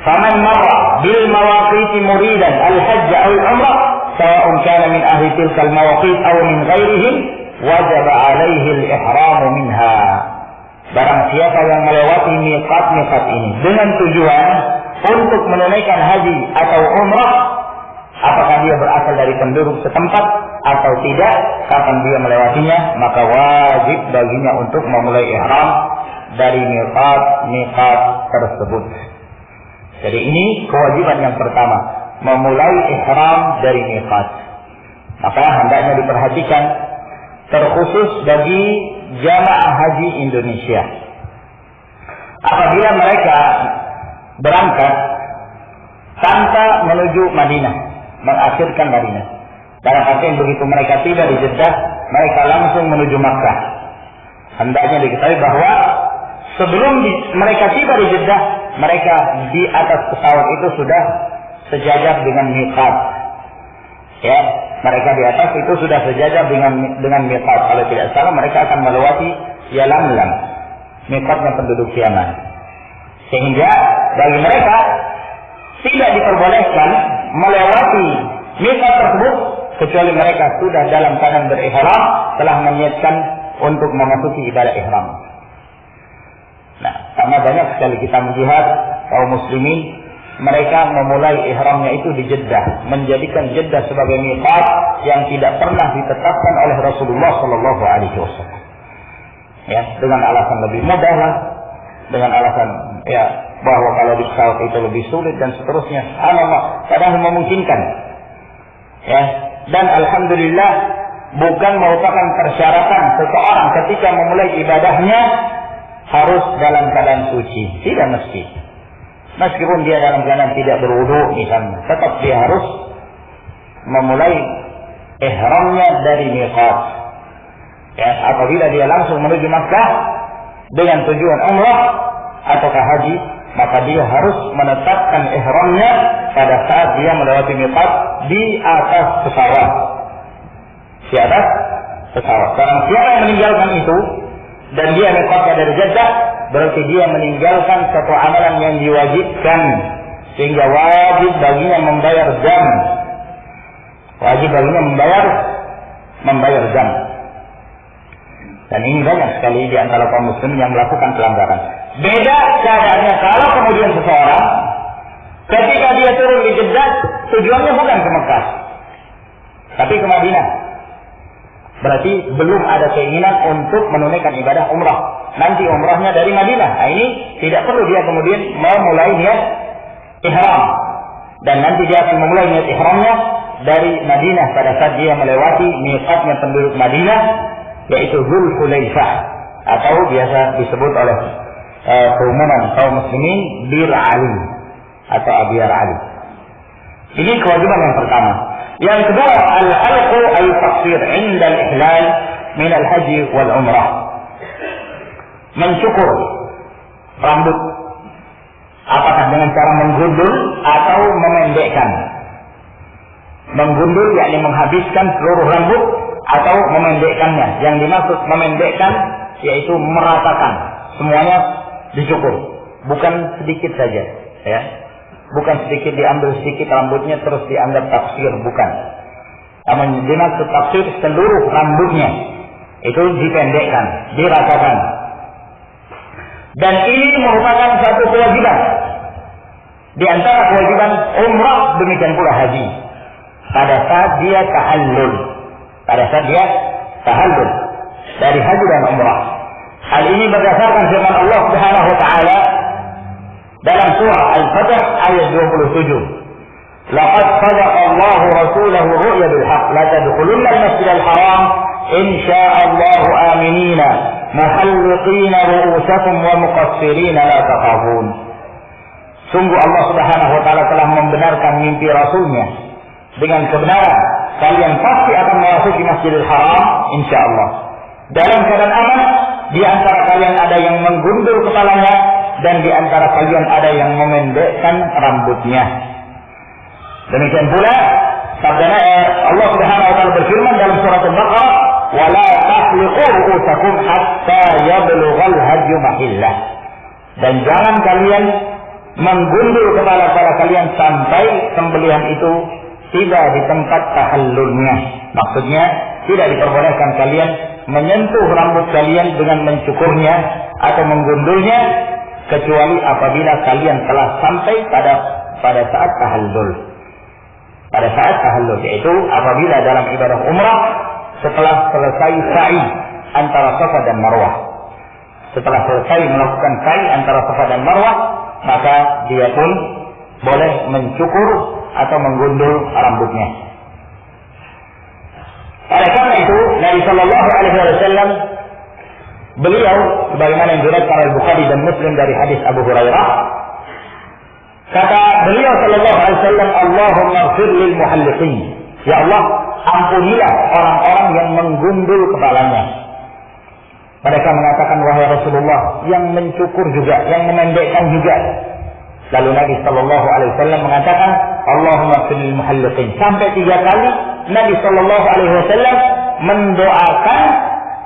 Faman marra bil mawaqit muridan al-hajj aw al-umrah sawa'un kana min ahli tilka al-mawaqit aw min ghairihim wajib alaihi al-ihram minha. Barang siapa yang melewati miqat-miqat ini dengan tujuan untuk menunaikan haji atau umrah, apakah dia berasal dari penduduk setempat atau tidak, kapan dia melewatinya, maka wajib baginya untuk memulai ihram dari miqat tersebut. Jadi ini kewajiban yang pertama, memulai ihram dari miqat. Maka hendaknya diperhatikan, terkhusus bagi jamaah haji Indonesia. Apabila mereka berangkat tanpa menuju Madinah, mengakhirkan Madinah, dalam artian begitu mereka tiba di Jeddah, mereka langsung menuju Makkah. Hendaknya diketahui bahwa sebelum mereka tiba di Jeddah, mereka di atas pesawat itu sudah sejajar dengan miqat. Ya, mereka di atas itu sudah sejajar dengan miqat. Kalau tidak salah mereka akan melewati Yalamlam, miqatnya penduduk Yaman. Sehingga bagi mereka tidak diperbolehkan melewati miqat tersebut kecuali mereka sudah dalam keadaan berihram, telah meniatkan untuk memasuki ibadah ihram. Nah, karena banyak sekali kita melihat kaum muslimin, mereka memulai ihramnya itu di Jeddah, menjadikan Jeddah sebagai miqat yang tidak pernah ditetapkan oleh Rasulullah Shallallahu Alaihi Wasallam. Ya, dengan alasan lebih mudah lah, dengan alasan ya bahwa kalau di pesawat itu lebih sulit dan seterusnya. Padahal memungkinkan. Ya, dan alhamdulillah bukan merupakan persyaratan seseorang ketika memulai ibadahnya harus dalam keadaan suci, tidak mesti. Meskipun dia dalam keadaan tidak berwudu misalnya, tetap dia harus memulai ihramnya dari miqat. Ya, apabila dia langsung menuju Makkah dengan tujuan umrah ataukah haji, maka dia harus menetapkan ihramnya pada saat dia melewati miqat di atas pesawat. Di atas pesawat. Barang siapa yang meninggalkan itu dan dia miqatnya dari Jeddah, berarti dia meninggalkan satu amalan yang diwajibkan, sehingga wajib baginya membayar jam. Wajib baginya membayar jam. Dan ini banyak sekali di antara kaum muslimin yang melakukan pelanggaran. Beda keadaannya kalau kemudian seseorang ketika dia turun di Jeddah, tujuannya bukan ke Mekah, tapi ke Madinah. Berarti belum ada keinginan untuk menunaikan ibadah umrah. Nanti umrahnya dari Madinah. Nah, ini tidak perlu dia kemudian memulai niat ihram. Dan nanti dia akan memulai niat ihramnya dari Madinah pada saat dia melewati miqatnya penduduk Madinah, yaitu Dzulhulaifah, atau biasa disebut oleh keumuman kaum muslimin Bir Ali atau Abyar Ali. Ini kewajiban yang pertama. Yang kedua, al-halqu al-taqsir 'inda al-ihlal min al-haji wal umrah. Mencukur rambut, apakah dengan cara menggundul atau memendekkan. Menggundul yakni menghabiskan seluruh rambut, atau memendekkannya. Yang dimaksud memendekkan yaitu meratakan, semuanya dicukur, bukan sedikit saja, ya. Bukan sedikit diambil sedikit rambutnya terus dianggap taksir, bukan. Namun dimaksud taksir seluruh rambutnya itu dipendekkan, diratakan. Dan ini merupakan satu kewajiban di antara kewajiban umrah, demikian pula haji. Pada saat dia tahallul, dari haji dan umrah. Hal ini berdasarkan firman Allah Subhanahu wa taala dalam surah Al-Fatih ayat 27. laqad sadaqa Allahu rasulahu ru'ya bil haqq la tadkhulunna al-masjidal haram insyaallah aminina muhalliqina ru'usakum wa muqassirina la takhafun. Sungguh Allah Subhanahu wa taala telah membenarkan mimpi Rasulnya dengan kebenaran. Kalian pasti akan memasuki Masjidil Haram insyaallah dalam keadaan aman. Di antara kalian ada yang menggundul kepalanya dan di antara kalian ada yang memendekkan rambutnya. Demikian pula sabda Allah Subhanahu wa taala berfirman dalam surat Al-Baqarah, "Wa la tahliqu ru'usakum hatta yablughal hadyu mahillah." Dan jangan kalian menggundul kepala kalian sampai sembelihan itu tiba di tempat tahallulnya. Maksudnya tidak diperbolehkan kalian menyentuh rambut kalian dengan mencukurnya atau menggundulnya kecuali apabila kalian telah sampai pada saat tahallul. Pada saat tahallul yaitu apabila dalam ibadah umrah setelah selesai sa'i antara Safa dan Marwah. Setelah selesai melakukan sa'i antara Safa dan Marwah, maka dia pun boleh mencukur atau menggundul rambutnya. Oleh karena itu, Nabi Shallallahu Alaihi Wasallam beliau, sebagaimana yang diriwayatkan oleh Bukhari dan Muslim dari hadis Abu Hurairah, kata beliau Shallallahu Alaihi Wasallam, Allahumma ighfir lil muhalliqin. Ya Allah, ampunilah orang-orang yang menggundul kepalanya. Mereka mengatakan, wahai Rasulullah, yang mencukur juga, yang memendekkan juga. Lalu Nabi Shallallahu Alaihi Wasallam mengatakan, Allahumma ighfir lil muhalliqin. Sampai 3 kali Nabi Shallallahu Alaihi Wasallam mendoakan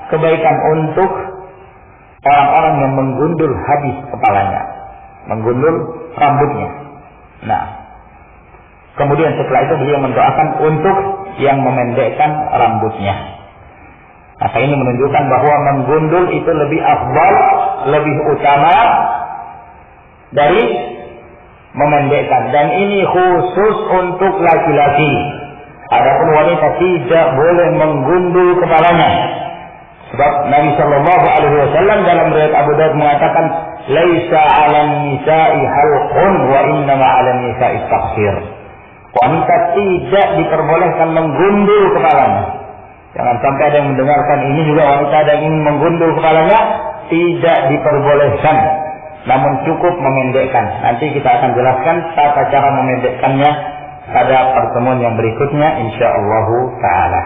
kebaikan untuk orang-orang yang menggundul habis kepalanya, menggundul rambutnya. Nah, kemudian setelah itu beliau mendoakan untuk yang memendekkan rambutnya. Maka ini menunjukkan bahwa menggundul itu lebih afdal, lebih utama dari memendekkan. Dan ini khusus untuk laki-laki. Adapun wanita tidak boleh menggundul kepalanya. Sebab Nabi Shallallahu Alaihi Wasallam dalam riwayat Abu Daud mengatakan, "Laisa 'alan nisa'i halqun wa innama 'alan nisa'i taqsir." Wanita tidak diperbolehkan menggundul kepalanya. Jangan sampai ada yang mendengarkan ini juga wanita ada yang ingin menggundul kepalanya, tidak diperbolehkan. Namun cukup memendekkan. Nanti kita akan jelaskan tata cara memendekkannya pada pertemuan yang berikutnya insyaallah taala.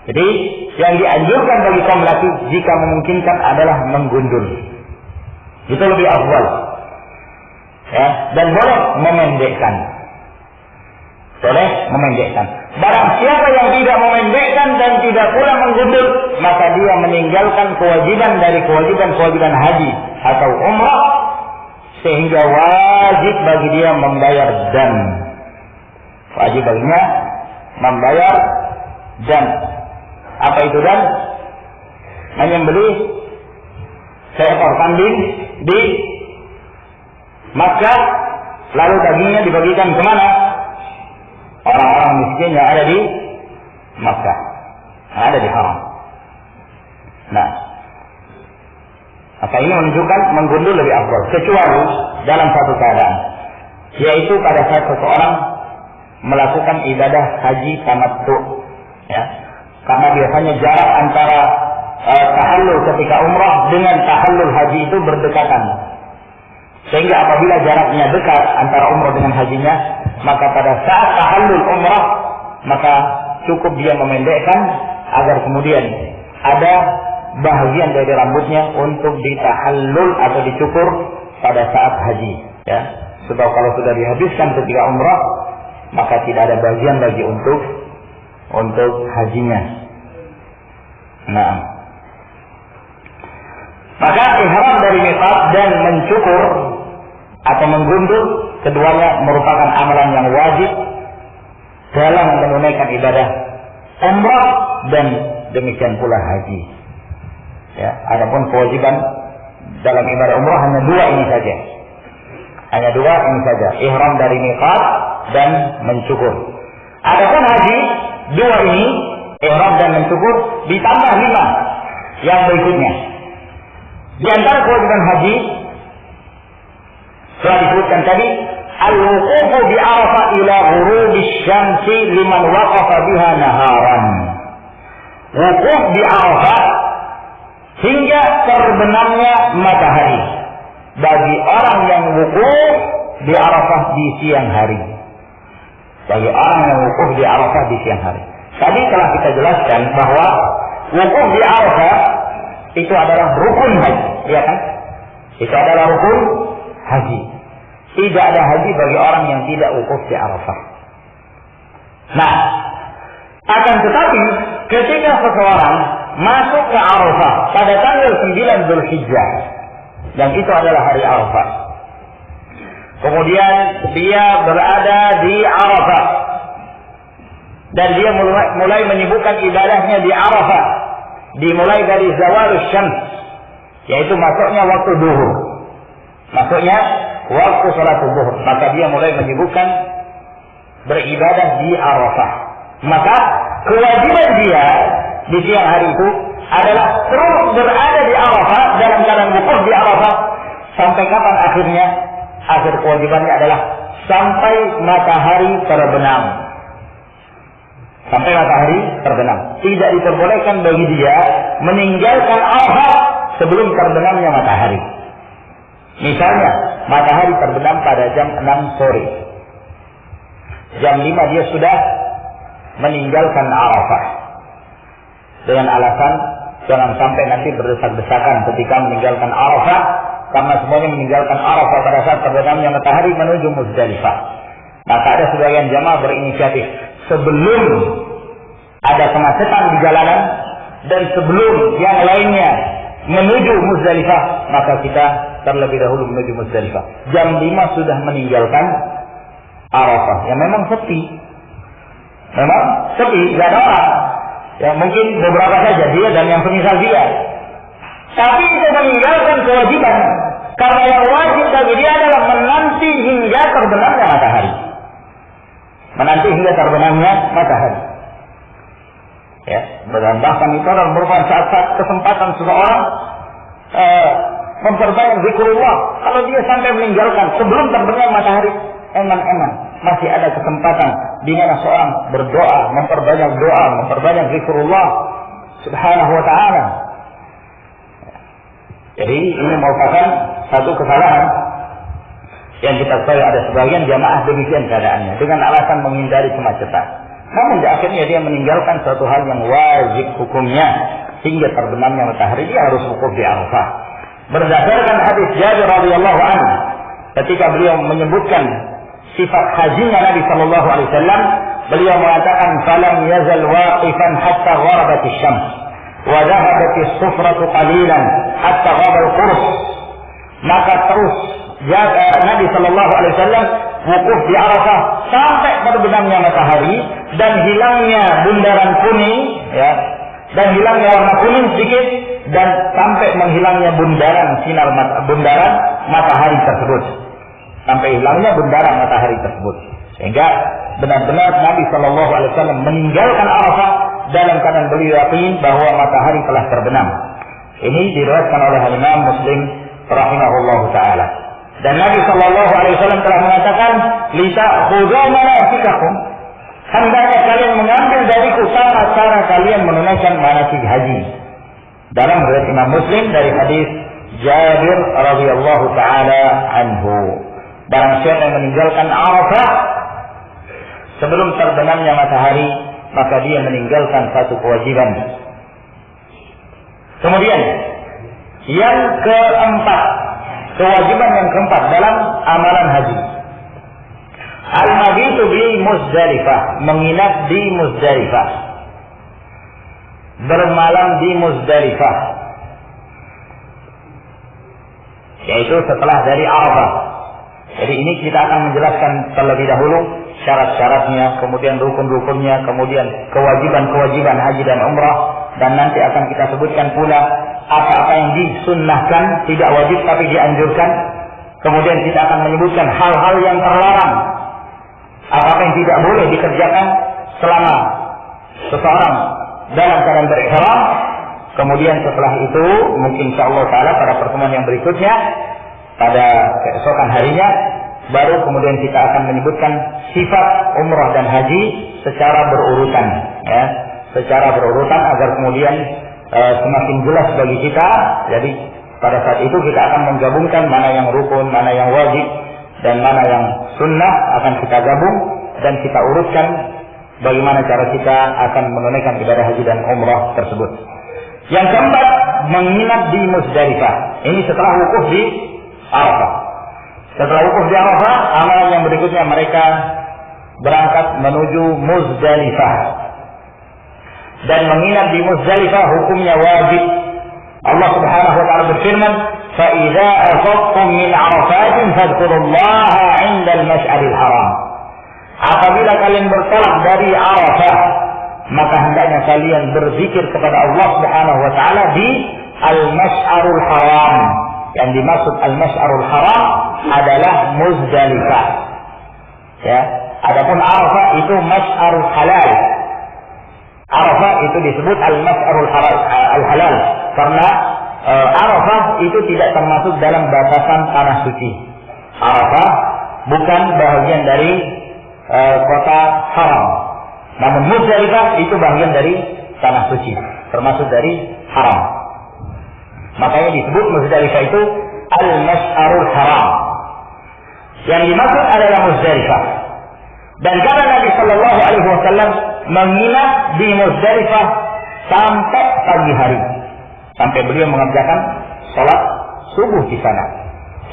Jadi yang dianjurkan bagi kaum laki jika memungkinkan adalah menggundul. Itu lebih afdal. Ya, dan boleh memendekkan. Boleh memendekkan. Barang siapa yang tidak memendekkan dan tidak pula menggundul, maka dia meninggalkan kewajiban dari kewajiban haji atau umrah, sehingga wajib bagi dia membayar dam. Wajib baginya membayar dam. Apa itu dam? Menyembelih seekor kambing di Makkah, lalu dagingnya dibagikan kemana? Orang-orang miskin yang ada di Makkah, yang ada di Haram. Nah, maka ini menunjukkan menggundul lebih afdal, kecuali dalam satu keadaan, yaitu pada saat seseorang melakukan ibadah haji tamattu, ya, karena biasanya jarak antara tahallul ketika umrah dengan tahallul haji itu berdekatan, sehingga apabila jaraknya dekat antara umrah dengan hajinya, maka pada saat tahallul umrah maka cukup dia memendekkan agar kemudian ada bahagian dari rambutnya untuk ditahallul atau dicukur pada saat haji, ya. Sebab kalau sudah dihabiskan ketika umrah, maka tidak ada bagian lagi untuk hajinya. Nah, maka ihram dari miqat dan mencukur atau menggundul keduanya merupakan amalan yang wajib dalam menunaikan ibadah umrah dan demikian pula haji. Ya, adapun kewajiban dalam ibadah umrah hanya 2 ini saja. Hanya 2 ini saja, ihram dari miqat dan mencukur. Adapun haji, 2 ini, ihram dan mencukur, ditambah 5 yang berikutnya. Di antara kewajiban haji telah disebutkan tadi al-wuqufu bi Arafah ila ghurubi syamsi liman waqafa biha naharan. Wukuf di Arafah hingga terbenamnya matahari bagi orang yang wukuf di Arafah di siang hari. Bagi orang yang wukuf di Arafah di siang hari. Tadi telah kita jelaskan bahwa wukuf di Arafah itu adalah rukun haji, ya kan? Itu adalah rukun haji. Tidak ada haji bagi orang yang tidak wukuf di Arafah. Nah, akan tetapi ketika seseorang masuk ke Arafah pada tanggal 9 Dzulhijjah, yang itu adalah hari Arafah, kemudian dia berada di Arafah dan dia mulai menyibukkan ibadahnya di Arafah, dimulai dari zawalus syams, yaitu masuknya waktu duhur, masuknya waktu salat zuhur, maka dia mulai menyibukkan beribadah di Arafah. Maka kewajiban dia di siang hari itu adalah terus berada di Arafah dalam keadaan wukuf di Arafah sampai kapan akhirnya? Akhir kewajibannya adalah sampai matahari terbenam. Sampai matahari terbenam. Tidak diperbolehkan bagi dia meninggalkan Arafah sebelum terbenamnya matahari. Misalnya, matahari terbenam pada jam 6 sore. Jam 5 dia sudah meninggalkan Arafah. Dengan alasan jangan sampai nanti berdesak-desakan ketika meninggalkan Arafah, karena semuanya meninggalkan Arafah pada saat terbenamnya matahari menuju Muzdalifah. Maka ada sebagian jamaah berinisiatif, sebelum ada kemacetan di jalanan dan sebelum yang lainnya menuju Muzdalifah, maka kita terlebih dahulu menuju Muzdalifah. Jam 5 sudah meninggalkan Arafah. Ya memang sepi. Memang sepi, tidak ada orang. Ya mungkin beberapa saja dia dan yang semisal dia. Tapi itu meninggalkan kewajiban. Karena yang wajib bagi dia adalah menanti hingga terbenamnya matahari. Menanti hingga terbenamnya matahari. Ya, dan bahkan itu adalah merupakan saat-saat kesempatan seseorang memperbanyak zikrullah. Kalau dia sampai meninggalkan sebelum terbenam matahari, eman-eman masih ada kesempatan di mana seorang berdoa, memperbanyak doa, memperbanyak zikrullah subhanahu wa ta'ala. Jadi ini merupakan satu kesalahan yang kita ketahui ada sebagian jamaah demikian keadaannya dengan alasan menghindari kemacetan. Namun di akhirnya dia meninggalkan suatu hal yang wajib hukumnya hingga terbenamnya matahari, dia harus wukuf di Arafah. Berdasarkan hadis Jabir radhiyallahu anhu, ketika beliau menyebutkan sifat hajinya Nabi sallallahu alaihi wasallam, beliau mengatakan falam yazal waqifan hatta gharabatis syams wa dhahabatis sufratu qalilan hatta ghabal qurs. Maka terus Nabi sallallahu alaihi wasallam wukuf di Arafah sampai terbenamnya matahari dan hilangnya bundaran kuning, ya, dan hilangnya warna kuning sedikit dan sampai menghilangnya bundaran sinar bundaran matahari tersebut, sampai hilangnya bundaran matahari tersebut, sehingga benar-benar Nabi Shallallahu Alaihi Wasallam meninggalkan Arafah dalam keadaan beliau yakin bahwa matahari telah terbenam. Ini diriwayatkan oleh Imam Muslim rahimahullahu taala. Dan Nabi Shallallahu Alaihi Wasallam telah mengatakan, "Lita'khudhu manasikakum." Hendaknya kalian mengambil dariku cara kalian menunaikan manasik haji. Dalam riwayat Imam Muslim dari hadis Jabir radhiyallahu taala anhu, barang siapa yang meninggalkan Arafah sebelum terbenamnya matahari, maka dia meninggalkan satu kewajiban. Kemudian yang keempat, kewajiban yang keempat dalam amalan haji, al-mabitu bi Muzdalifah, menginap di Muzdalifah, bermalam di Muzdalifah, yaitu setelah dari Arafah. Jadi ini kita akan menjelaskan terlebih dahulu syarat-syaratnya, kemudian rukun-rukunnya, kemudian kewajiban-kewajiban haji dan umrah, dan nanti akan kita sebutkan pula apa-apa yang disunnahkan, tidak wajib tapi dianjurkan. Kemudian kita akan menyebutkan hal-hal yang terlarang, apa yang tidak boleh dikerjakan selama seseorang dalam keadaan berihram. Kemudian setelah itu mungkin insyaallah taala pada pertemuan yang berikutnya pada keesokan harinya baru kemudian kita akan menyebutkan sifat umrah dan haji secara berurutan, ya, secara berurutan agar kemudian semakin jelas bagi kita. Jadi pada saat itu kita akan menggabungkan mana yang rukun, mana yang wajib, dan mana yang sunnah akan kita gabung dan kita urutkan bagaimana cara kita akan menunaikan ibadah haji dan umrah tersebut. Yang keempat, menginap di Muzdalifah. Ini setelah wukuf di Arafah. Setelah wukuf di Arafah, amalan yang berikutnya mereka berangkat menuju Muzdalifah. Dan menginap di Muzdalifah hukumnya wajib. Allah Subhanahu wa taala berfirman, "Fa-idza afaqtum min 'arafatin fadhkurullaha 'inda al-mash'aril haram." Apabila kalian bertolak dari Arafah, maka hendaknya kalian berzikir kepada Allah Subhanahu wa taala di Al-Mash'arul Haram. Yang dimaksud Al-Mash'arul Haram adalah Muzdalifah. Ya, adapun Arafah itu Mash'arul Halal. Arafah itu disebut Al-Mash'arul Halal karena Arafah itu tidak termasuk dalam batasan tanah suci. Arafah bukan bahagian dari kota haram. Namun Muzdalifah itu bagian dari tanah suci, termasuk dari haram. Makanya disebut Muzdalifah itu Al-Mash'arul Haram. Yang dimaksud adalah Muzdalifah. Dan karena Nabi Shallallahu Alaihi Wasallam menginap di Muzdalifah sampai pagi hari, sampai beliau mengerjakan sholat subuh di sana,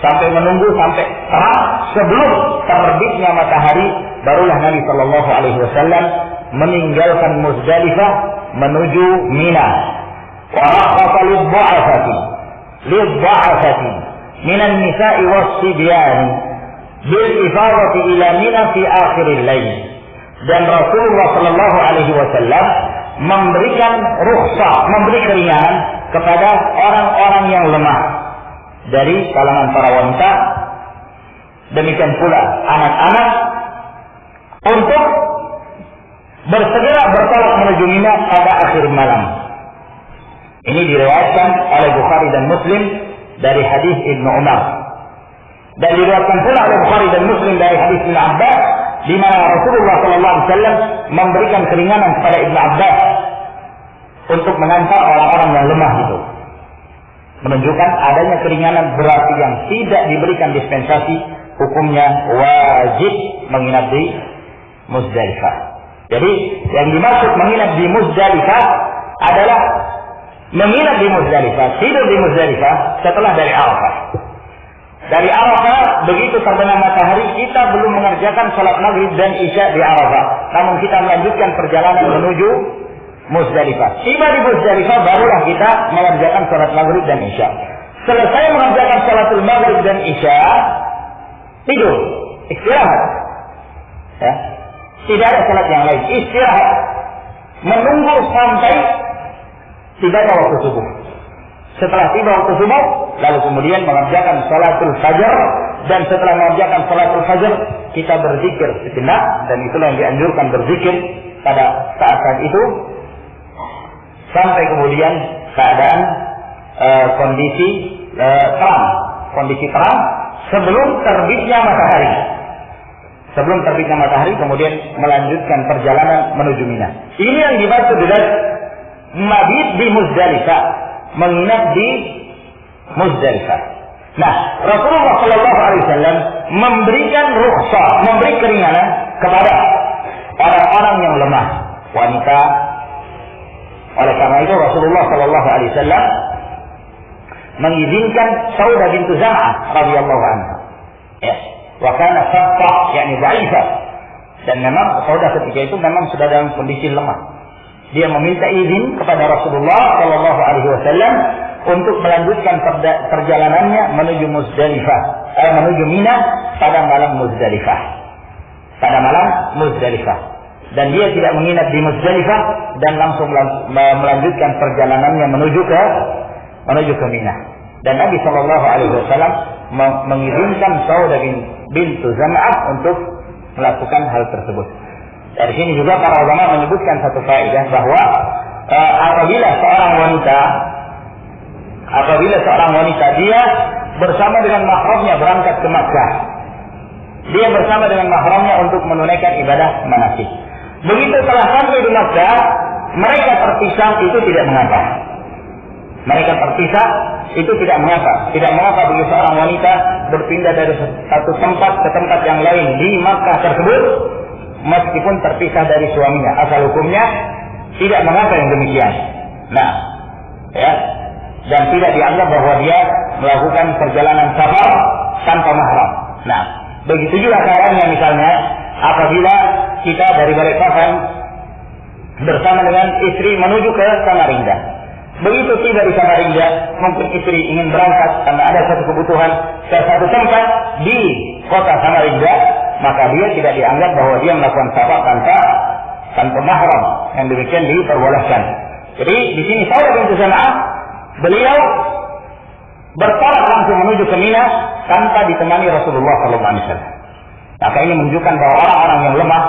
sampai menunggu sampai terang sebelum terbitnya matahari, barulah Nabi Shallallahu Alaihi Wasallam meninggalkan Muzdalifah menuju Mina. Warakhasa lidha'afati minan nisa'i was-sibyan bil ifadati ila Mina fi akhiril lail. Dan Rasulullah Shallallahu Alaihi Wasallam memberikan rukhsah, memberi keringanan kepada orang-orang yang lemah dari kalangan para wanita, demikian pula anak-anak, untuk bersegera bertolak menuju Mina pada akhir malam. Ini diriwayatkan oleh Bukhari dan Muslim dari hadis Ibnu Umar. Dan diriwayatkan pula oleh Bukhari dan Muslim dari hadis Ibnu Abbas, di mana Rasulullah SAW memberikan keringanan kepada Ibnu Abbas untuk mengantar orang-orang yang lemah itu. Menunjukkan adanya keringanan berarti yang tidak diberikan dispensasi, hukumnya wajib menginap di Muzdalifah. Jadi yang dimaksud menginap di Muzdalifah adalah menginap di Muzdalifah, tidur di Muzdalifah setelah dari Arafah. Dari Arafah begitu terbenam matahari, kita belum mengerjakan sholat maghrib dan isya di Arafah, namun kita melanjutkan perjalanan menuju Muzdalifah. Tiba di Muzdalifah barulah kita mengerjakan sholat maghrib dan isya. Selesai mengerjakan sholatul maghrib dan isya, tidur, istirahat. Ya. Tidak ada sholat yang lain, istirahat, menunggu sampai tibanya waktu subuh. Setelah tiba waktu subuh, lalu kemudian mengerjakan sholatul fajar, dan setelah mengerjakan sholatul fajar, kita berzikir sejenak, dan itulah yang dianjurkan berzikir pada saat itu, sampai kemudian keadaan kondisi terang sebelum terbitnya matahari. Sebelum terbitnya matahari, kemudian melanjutkan perjalanan menuju Mina. Ini yang dimaksud dengan mabit di Muzdalifah, menginap di Muzdalifah. Nah, Rasulullah SAW memberikan rukhsah, memberi keringanan kepada orang-orang yang lemah, wanita. Oleh karena itu Rasulullah SAW mengizinkan Saudah bintu Zam'ah radhiyallahu anha. Ya. Wa kana sabta, yakni dhaifah. Dan memang Saudah ketika itu memang sudah dalam kondisi lemah. Dia meminta izin kepada Rasulullah sallallahu alaihi wasallam untuk melanjutkan perjalanannya menuju Muzdalifah, menuju Mina pada malam Muzdalifah. Pada malam Muzdalifah. Dan dia tidak menginap di Muzdalifah dan langsung melanjutkan perjalanannya menuju ke Mina. Dan Nabi sallallahu alaihi wasallam mengizinkan Saudah bintu Zam'ah untuk melakukan hal tersebut. Dari sini juga para ulama menyebutkan satu faedah bahwa apabila seorang wanita dia bersama dengan mahramnya berangkat ke Makkah, dia bersama dengan mahramnya untuk menunaikan ibadah manasik. Begitu telah sampai di Makkah, mereka terpisah, itu tidak mengapa. Mereka terpisah, itu tidak mengapa. Tidak mengapa bagi seorang wanita berpindah dari satu tempat ke tempat yang lain di Makkah tersebut, meskipun terpisah dari suaminya. Asal hukumnya tidak mengapa yang demikian. Nah, ya, dan tidak dianggap bahwa dia melakukan perjalanan safar tanpa mahram. Nah, begitu juga caranya misalnya apabila kita dari Balikpapan bersama dengan istri menuju ke Samarinda. Begitu tiba di Samarinda, mungkin istri ingin berangkat karena ada satu kebutuhan ke satu tempat di kota Samarinda, maka dia tidak dianggap bahwa dia melakukan safar tanpa mahram. Yang demikian diperbolehkan. Jadi di sini Saudah binti Zam'ah, beliau bertolak langsung menuju ke Mina tanpa ditemani Rasulullah SAW. Maka ini menunjukkan bahwa orang-orang yang lemah,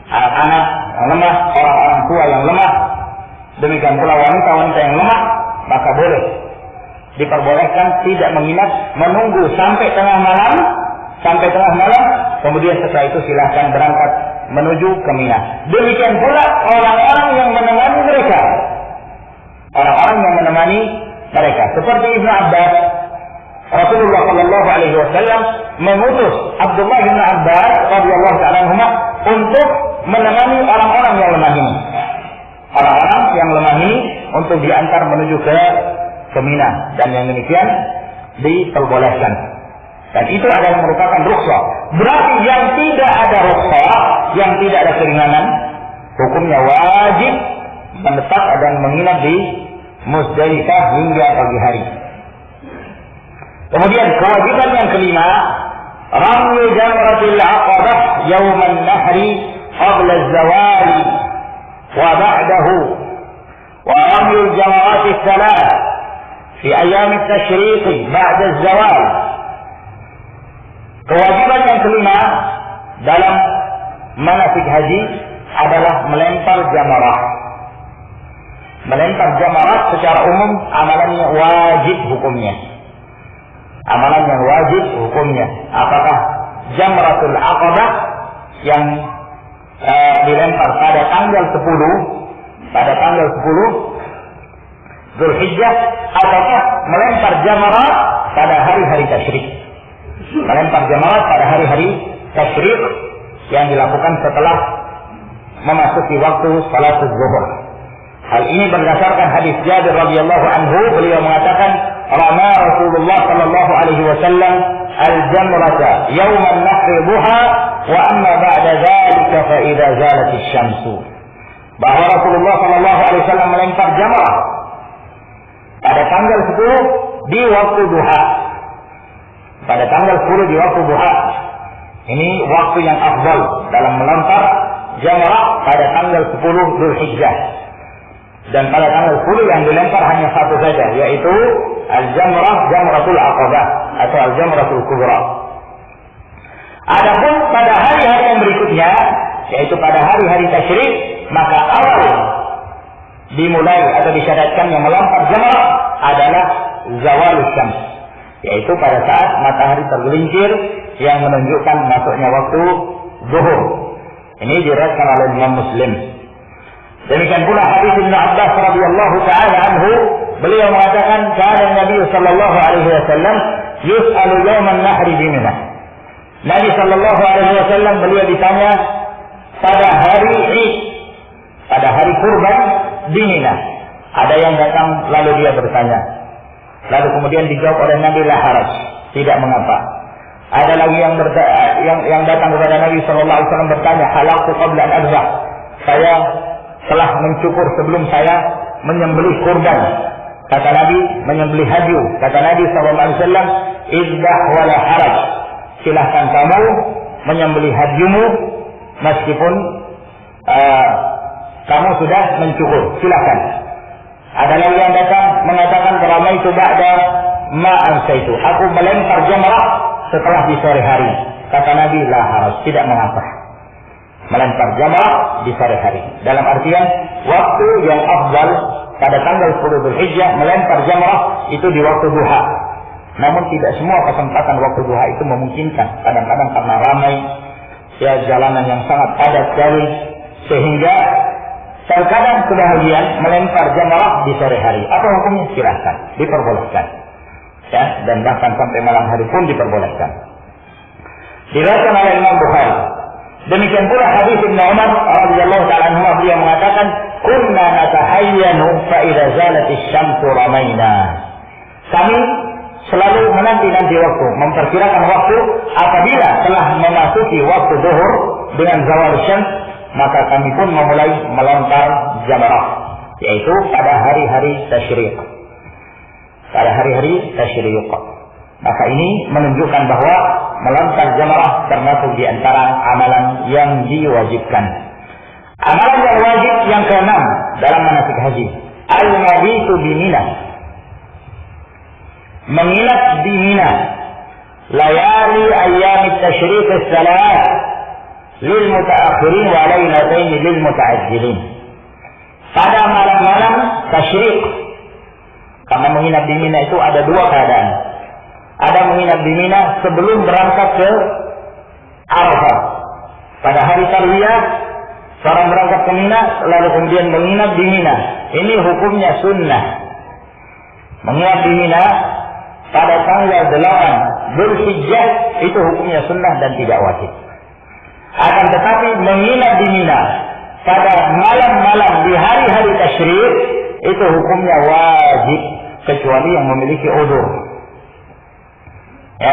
anak-anak yang lemah, orang-orang tua yang lemah, demikian pula wanita-wanita yang lemah, maka boleh diperbolehkan tidak menginap, menunggu sampai tengah malam, kemudian setelah itu silahkan berangkat menuju ke Mina. Demikian pula orang-orang yang menemani mereka, seperti Ibnu Abbas. Rasulullah Shallallahu Alaihi Wasallam mengutus Abdullah bin Abbas radhiyallahu ta'ala anhuma untuk menemani orang-orang yang lemah ini. Orang-orang yang lemah ini untuk diantar menuju ke Mina, dan yang demikian diperbolehkan. Dan itu adalah merupakan rukhsah. Berarti yang tidak ada rukhsah, yang tidak ada keringanan, hukumnya wajib menetap dan menginap di Muzdalifah hingga pagi hari. Kemudian kewajiban yang kelima, ramyu jamratil aqabah yauman nahri qabla az-zawali wa ba'dahu, wa ramyu jamratis thalath fi ayyam at-tashriq ba'da az-zawal. Kewajiban yang kelima dalam manasik haji adalah melempar jamarah. Melempar jamarah secara umum amalannya wajib hukumnya. Amalan yang wajib hukumnya. Apakah jamratul aqabah yang dilempar pada tanggal 10 Zulhijjah, ataukah melempar jamarah pada hari-hari tasyrik. Melempar jamarah pada hari-hari tasyrik yang dilakukan setelah memasuki waktu salat zuhur. Hal ini berdasarkan hadis Jabir radhiyallahu anhu, beliau mengatakan, "Rama Rasulullah sallallahu alaihi wasallam al-jamrata yaum an-nahr duha wa amma ba'da dhalika fa idza zalat asy-syamsu." Bahwa Rasulullah sallallahu alaihi wasallam melempar jamrah pada tanggal 10 di waktu duha. Pada tanggal 10 di waktu duha. Ini waktu yang afdal dalam melempar jamrah pada tanggal 10 Zulhijjah. Dan pada tanggal 10 yang dilempar hanya satu saja, yaitu al-jamrah, jamratul aqabah atau al-jamratul kubra. Adapun pada hari-hari yang berikutnya, yaitu pada hari-hari tasyrik, maka awal dimulai atau disyaratkan yang melempar jamrah adalah zawalus syams, yaitu pada saat matahari tergelincir yang menunjukkan masuknya waktu zuhur. Ini diriwayatkan oleh Imam Muslim. Demikian pula hadis Ibnu Abbas radhiyallahu taala anhu, beliau mengatakan, kana Nabi sallallahu alaihi wasallam yus'alu yauman nahri bi Mina. Nabi sallallahu alaihi wasallam beliau ditanya pada hari Id, pada hari kurban di Mina. Ada yang datang lalu dia bertanya. Lalu kemudian dijawab oleh Nabi, la haraj, tidak mengapa. Ada lagi yang datang kepada Nabi sallallahu alaihi wasallam bertanya, halaqtu qabla an adbah. Saya telah mencukur sebelum saya menyembelih kurban. Kata Nabi, menyembelih hadyu. Kata Nabi SAW, iddah wala haraj. Silahkan kamu menyembelih hadyumu meskipun kamu sudah mencukur. Silahkan. Ada lagi yang datang mengatakan, ramaitu ba'da ma ansaitu. Aku melempar jamrah setelah di sore hari. Kata Nabi, la haraj, tidak mengapa. Melempar jamrah di sore hari. Dalam artian waktu yang afdal pada tanggal 10 Zulhijjah melempar jamrah itu di waktu duha. Namun tidak semua kesempatan waktu duha itu memungkinkan. Kadang-kadang karena ramai, ya jalanan yang sangat padat sekali, sehingga terkadang sebahagian melempar jamrah di sore hari. Apa hukumnya? Silahkan, diperbolehkan. Ya, dan bahkan sampai malam hari pun diperbolehkan. Diriwayatkan oleh Imam Bukhari. Demikian pula hadis Ibnu Umar radhiyallahu ta'ala anhu, beliau mengatakan, "Kunna natahayyanu fa idza zalat asy-syamsu ramaina." Kami selalu menanti-nanti waktu, memperkirakan waktu apabila telah memasuki waktu zuhur dengan zawal syams, maka kami pun memulai melontar jamrah, yaitu pada hari-hari tasyriq. Pada hari-hari tasyriq. Maka ini menunjukkan bahwa melontar jamrah termasuk di antara amalan yang diwajibkan. Amalan yang wajib yang keenam dalam manasik haji, al-mabitu bi Mina. Menginap di Mina layali ayyam at-tasyriq as-salat lil mutaakhirin wa lailatayn lil mutaajjilin. Pada malam-malam tasyriq, karena menginap di Mina itu ada dua keadaan. Ada menginap di Mina sebelum berangkat ke Arafah. Pada hari tarwiyah, seorang berangkat ke Mina, lalu kemudian menginap di Mina. Ini hukumnya sunnah. Menginap di Mina pada tanggal 8 Dzulhijjah itu hukumnya sunnah dan tidak wajib. Akan tetapi menginap di Mina pada malam-malam di hari-hari tasyriq itu hukumnya wajib, kecuali yang memiliki udzur. Ya.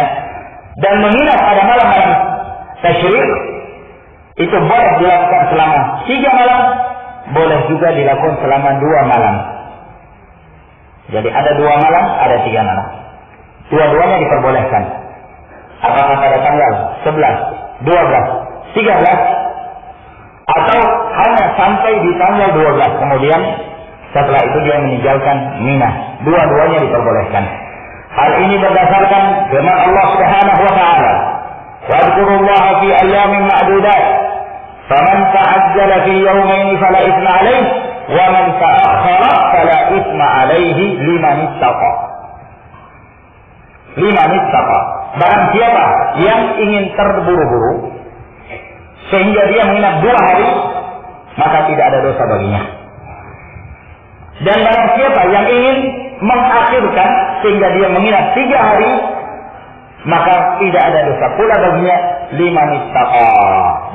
Dan menginap pada malam-malam tasyriq itu boleh dilakukan selama 3 malam, boleh juga dilakukan selama 2 malam. Jadi ada 2 malam, ada 3 malam. Dua-duanya diperbolehkan. Apakah pada tanggal 11, 12, 13, atau hanya sampai di tanggal 12, kemudian setelah itu dia meninggalkan Mina. Dua-duanya diperbolehkan. Hal ini berdasarkan firman Allah Subhanahu wa taala, "Wadhkurullaha fi ayyamin ma'dudat, faman ta'ajjala fi yawmayn fala itsma 'alayhi, wa man ta'akhkhara fala itsma 'alayhi liman ittaqa." Liman ittaqa. Barang siapa yang ingin terburu-buru sehingga dia menginap 2 hari, maka tidak ada dosa baginya. Dan barang siapa yang ingin mengakhirkan sehingga dia menginap 3 hari, maka tidak ada dosa pula baginya, liman ittaqa.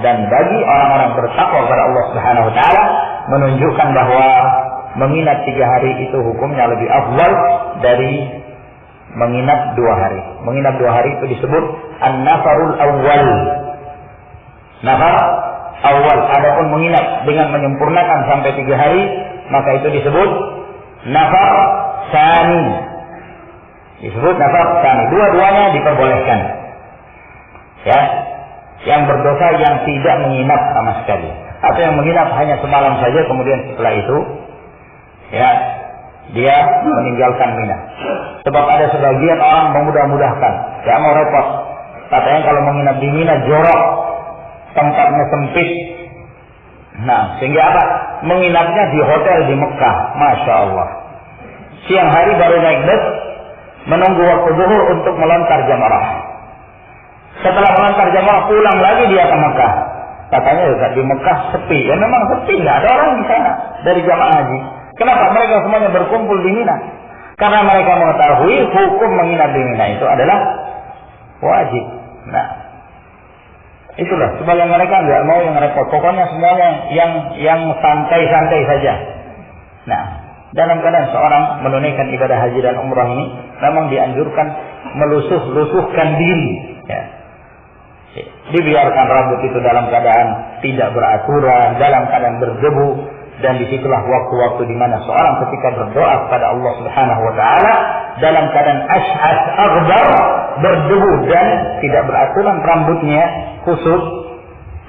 Dan bagi orang-orang bertakwa kepada Allah Subhanahu wa taala, menunjukkan bahwa menginap 3 hari itu hukumnya lebih afdal dari menginap 2 hari. Menginap 2 hari itu disebut an-nafarul awwal. Nafar awal. Adapun menginap dengan menyempurnakan sampai 3 hari, maka itu disebut nafar tsani. Disebut nafar tsani. Dua-duanya diperbolehkan. Ya. Yang berdosa yang tidak menginap sama sekali, atau yang menginap hanya semalam saja, kemudian setelah itu ya dia meninggalkan Mina. Sebab ada sebagian orang memudah-mudahkan, tidak mau repot. Katanya kalau menginap di Mina jorok, tempatnya sempit. Nah, sehingga apa? Menginapnya di hotel di Mekah. Masya Allah. Siang hari baru naik bus, menunggu waktu zuhur untuk melontar jamrah. Setelah melontar jamrah, pulang lagi dia ke Mekah. Katanya di Mekah sepi. Ya memang sepi, nggak ada orang di sana dari jamaah haji. Kenapa? Mereka semuanya berkumpul di Mina. Karena mereka mengetahui hukum menginap di Mina itu adalah wajib. Nah, itulah sebagian mereka nggak mau yang repot. Pokoknya semuanya yang santai-santai saja. Nah, dalam keadaan seorang menunaikan ibadah haji dan umrah ini memang dianjurkan melusuh-lusuhkan diri. Ya. Dibiarkan rambut itu dalam keadaan tidak beraturan, dalam keadaan berdebu. Dan disitulah waktu-waktu di mana seorang ketika berdoa kepada Allah Subhanahu wa taala dalam keadaan ash'as aghbar, berdebu dan tidak beraturan rambutnya kusut,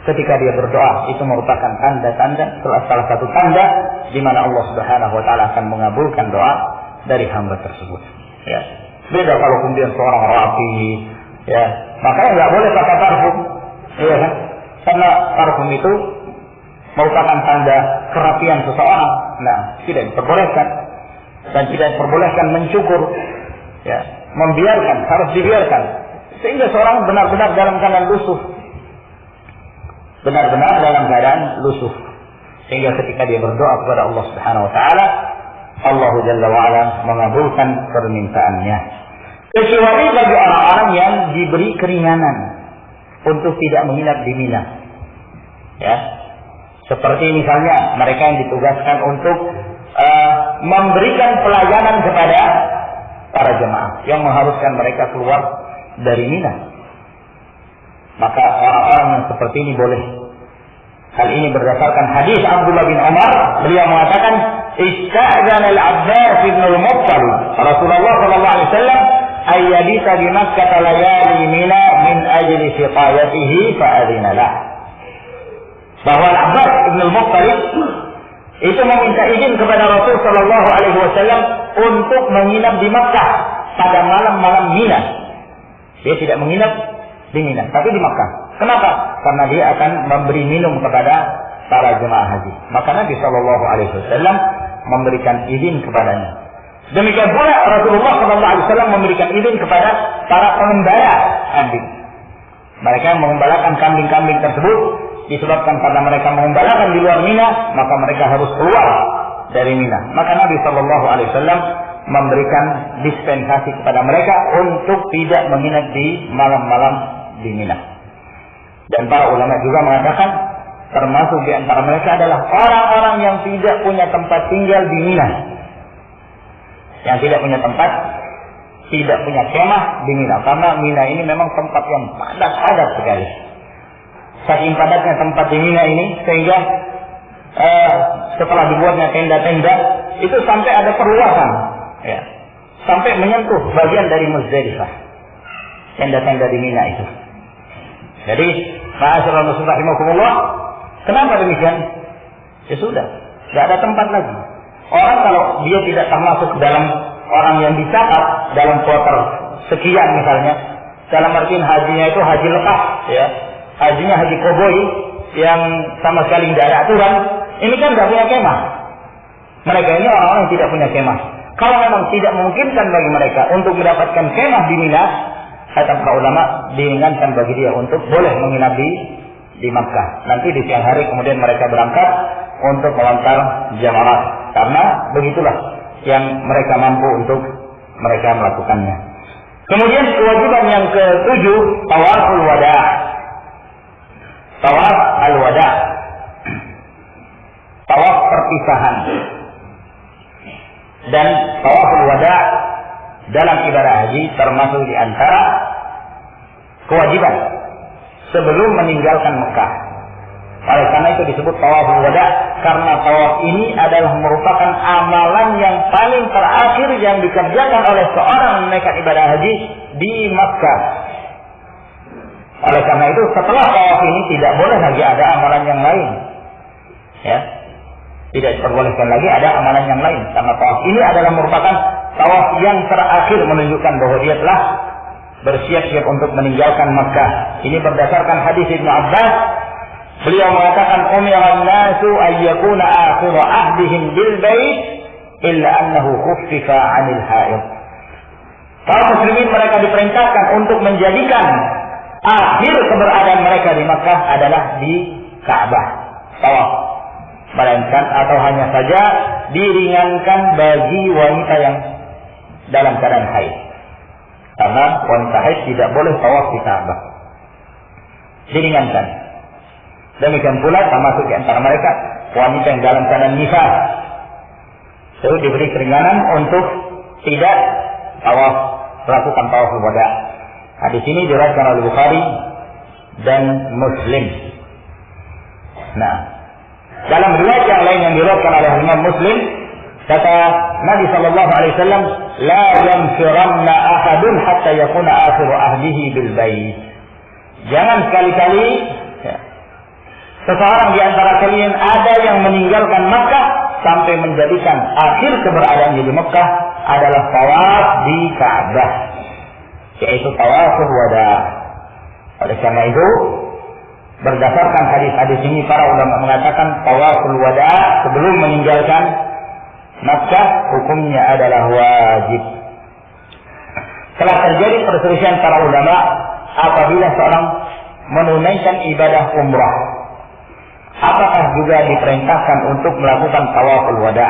ketika dia berdoa itu merupakan tanda-tanda, salah satu tanda di mana Allah Subhanahu wa taala akan mengabulkan doa dari hamba tersebut. Ya. Beda kalau kemudian seorang rapi, ya, makanya nggak boleh pakai parfum, ya kan? Karena parfum itu merupakan tanda kerapian seseorang. Nah, tidak diperbolehkan. Dan tidak diperbolehkan mencukur. Ya, membiarkan, harus dibiarkan. Sehingga seorang benar-benar dalam keadaan lusuh. Benar-benar dalam keadaan lusuh. Sehingga ketika dia berdoa kepada Allah Subhanahu wa taala, Allah Jalla wa ala mengabulkan permintaannya. Kecuali bagi orang-orang yang diberi keringanan untuk tidak menginap di Mina. Ya. Seperti misalnya mereka yang ditugaskan untuk memberikan pelayanan kepada para jemaah yang mengharuskan mereka keluar dari Mina. Maka orang-orang yang seperti ini boleh. Hal ini berdasarkan hadis Abdullah bin Umar, beliau mengatakan, "Ista'dzana al-Abbas bin al-Muttalib Rasulullah sallallahu alaihi wasallam ay yabita bi Makkah layali Mina min ajli siqayatihi fa adzina lah." Bahwa Al-Abbas bin al-Muttalib itu meminta izin kepada Rasul sallallahu alaihi wasallam untuk menginap di Makkah pada malam-malam Mina. Dia tidak menginap di Mina, tapi di Makkah. Kenapa? Karena dia akan memberi minum kepada para jemaah haji. Maka Nabi sallallahu alaihi wasallam memberikan izin kepadanya. Demikian pula Rasulullah sallallahu alaihi wasallam memberikan izin kepada para pengembala kambing. Mereka yang mengembalakan kambing-kambing tersebut disebabkan karena mereka mengembalakan di luar Mina, maka mereka harus keluar dari Mina. Maka Nabi sallallahu alaihi wasallam memberikan dispensasi kepada mereka untuk tidak menginap di malam-malam di Mina. Dan para ulama juga mengatakan termasuk di antara mereka adalah orang-orang yang tidak punya tempat tinggal di Mina. Yang tidak punya tempat, tidak punya kemah di Mina. Karena Mina ini memang tempat yang padat sekali. Saking padatnya tempat di Mina ini, sehingga setelah dibuatnya tenda-tenda, itu sampai ada perluasan. Ya, sampai menyentuh bagian dari Muzdalifah. Tenda-tenda di Mina itu. Jadi, ma'asyiral muslimin rahimakumullah, kenapa demikian? Ya sudah, tidak ada tempat lagi. Orang kalau dia tidak termasuk dalam orang yang dicatat dalam kloter sekian misalnya, dalam artian hajinya itu haji lepas, ya, hajinya haji koboi yang sama sekali tidak ada aturan, ini kan tidak punya kemah. Mereka ini orang-orang yang tidak punya kemah. Kalau memang tidak memungkinkan bagi mereka untuk mendapatkan kemah di Mina, kata para ulama diingatkan bagi dia untuk boleh menginap di Makkah. Nanti di siang hari kemudian mereka berangkat untuk melontar jamarat. Karena begitulah yang mereka mampu untuk mereka melakukannya. Kemudian kewajiban yang ke-7, tawaful wada'. Tawaf al-wada'. Tawaf perpisahan. Dan tawaful wada' dalam ibadah haji termasuk di antara kewajiban sebelum meninggalkan Mekah. Oleh karena itu disebut tawaful wada' karena tawaf ini adalah merupakan amalan yang paling terakhir yang dikerjakan oleh seorang menaikkan ibadah haji di Mekah. Oleh karena itu setelah tawaf ini tidak boleh lagi ada amalan yang lain. Ya. Tidak diperbolehkan lagi ada amalan yang lain karena tawaf ini adalah merupakan tawaf yang terakhir menunjukkan bahwa dia telah bersiap-siap untuk meninggalkan Makkah. Ini berdasarkan hadis Ibnu Abbas. Beliau mengatakan umiran nasu ayyakuna akhiru ahdihim bil bait illa annahu khuffifa 'anil haid. Kaum muslimin mereka diperintahkan untuk menjadikan akhir keberadaan mereka di Makkah adalah di Ka'bah, tawaf. Melainkan atau hanya saja diringankan bagi wanita yang dalam keadaan haid. Karena wanita haid tidak boleh tawaf di Ka'bah. Diringankan. Demikian pula termasuk di antara mereka wanita yang dalam keadaan nifas. Itu diberi keringanan untuk tidak tawaf, melakukan tawaf wada'. Hadis ini diriwayatkan oleh Bukhari dan Muslim. Nah, dalam riwayat yang lain yang diriwayatkan oleh Imam Muslim, kata Nabi sallallahu alaihi wasallam, "La yanfiranna ahadun hatta yakuna akhiru ahdihi bil bait." Jangan sekali-kali seseorang di antara kalian ada yang meninggalkan Makkah sampai menjadikan akhir keberadaannya di Makkah adalah tawaf di Ka'bah, yaitu tawaful wada'. Oleh karena itu, berdasarkan hadis-hadis ini para ulama mengatakan tawaful wada' sebelum meninggalkan Makkah hukumnya adalah wajib. telah terjadi perselisihan para ulama apabila seorang menunaikan ibadah umrah, apakah juga diperintahkan untuk melakukan tawaful wada?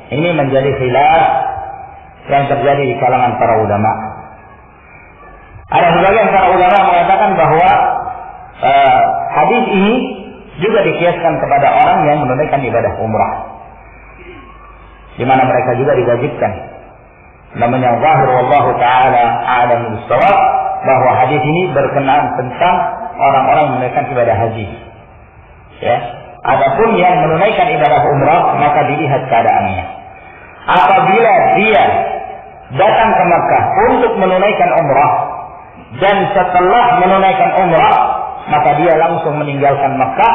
Ini menjadi khilaf yang terjadi di kalangan para ulama. Ada sebagian para ulama mengatakan bahwa hadis ini juga dikiaskan kepada orang yang menunaikan ibadah umrah, di mana mereka juga diwajibkan. Namun yang zahir wallahu taala a'lam bis-shawab bahwa hadis ini berkenaan tentang orang-orang menunaikan ibadah haji. Ya, adapun yang menunaikan ibadah umrah maka dilihat keadaannya. Apabila dia datang ke Makkah untuk menunaikan umrah dan setelah menunaikan umrah maka dia langsung meninggalkan Makkah,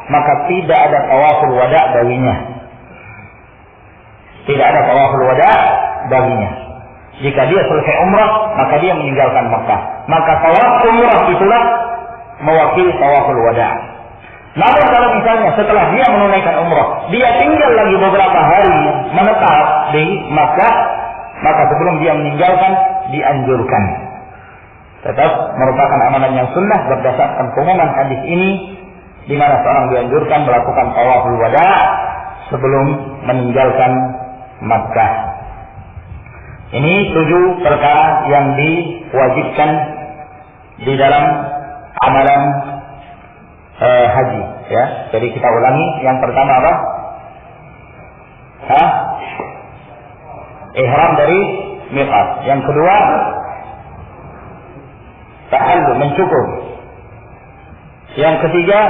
maka tidak ada tawaful wada baginya. Tidak ada tawaful wada baginya. Jika dia selesai umrah maka dia meninggalkan Makkah, maka tawaf umrah itulah mewakili tawaful wada. Namun kalau misalnya setelah dia menunaikan umrah, dia tinggal lagi beberapa hari menetap di Makkah, maka sebelum dia meninggalkan dianjurkan. Tetap merupakan amalan yang sunnah berdasarkan pengumuman hadis ini, di mana seorang dianjurkan melakukan tawaful wada sebelum meninggalkan Makkah. Ini 7 perkara yang diwajibkan di dalam amalan haji, ya. Jadi kita ulangi, yang pertama apa? Ihram dari miqat. Yang kedua, tahallul, mencukur. Yang ketiga,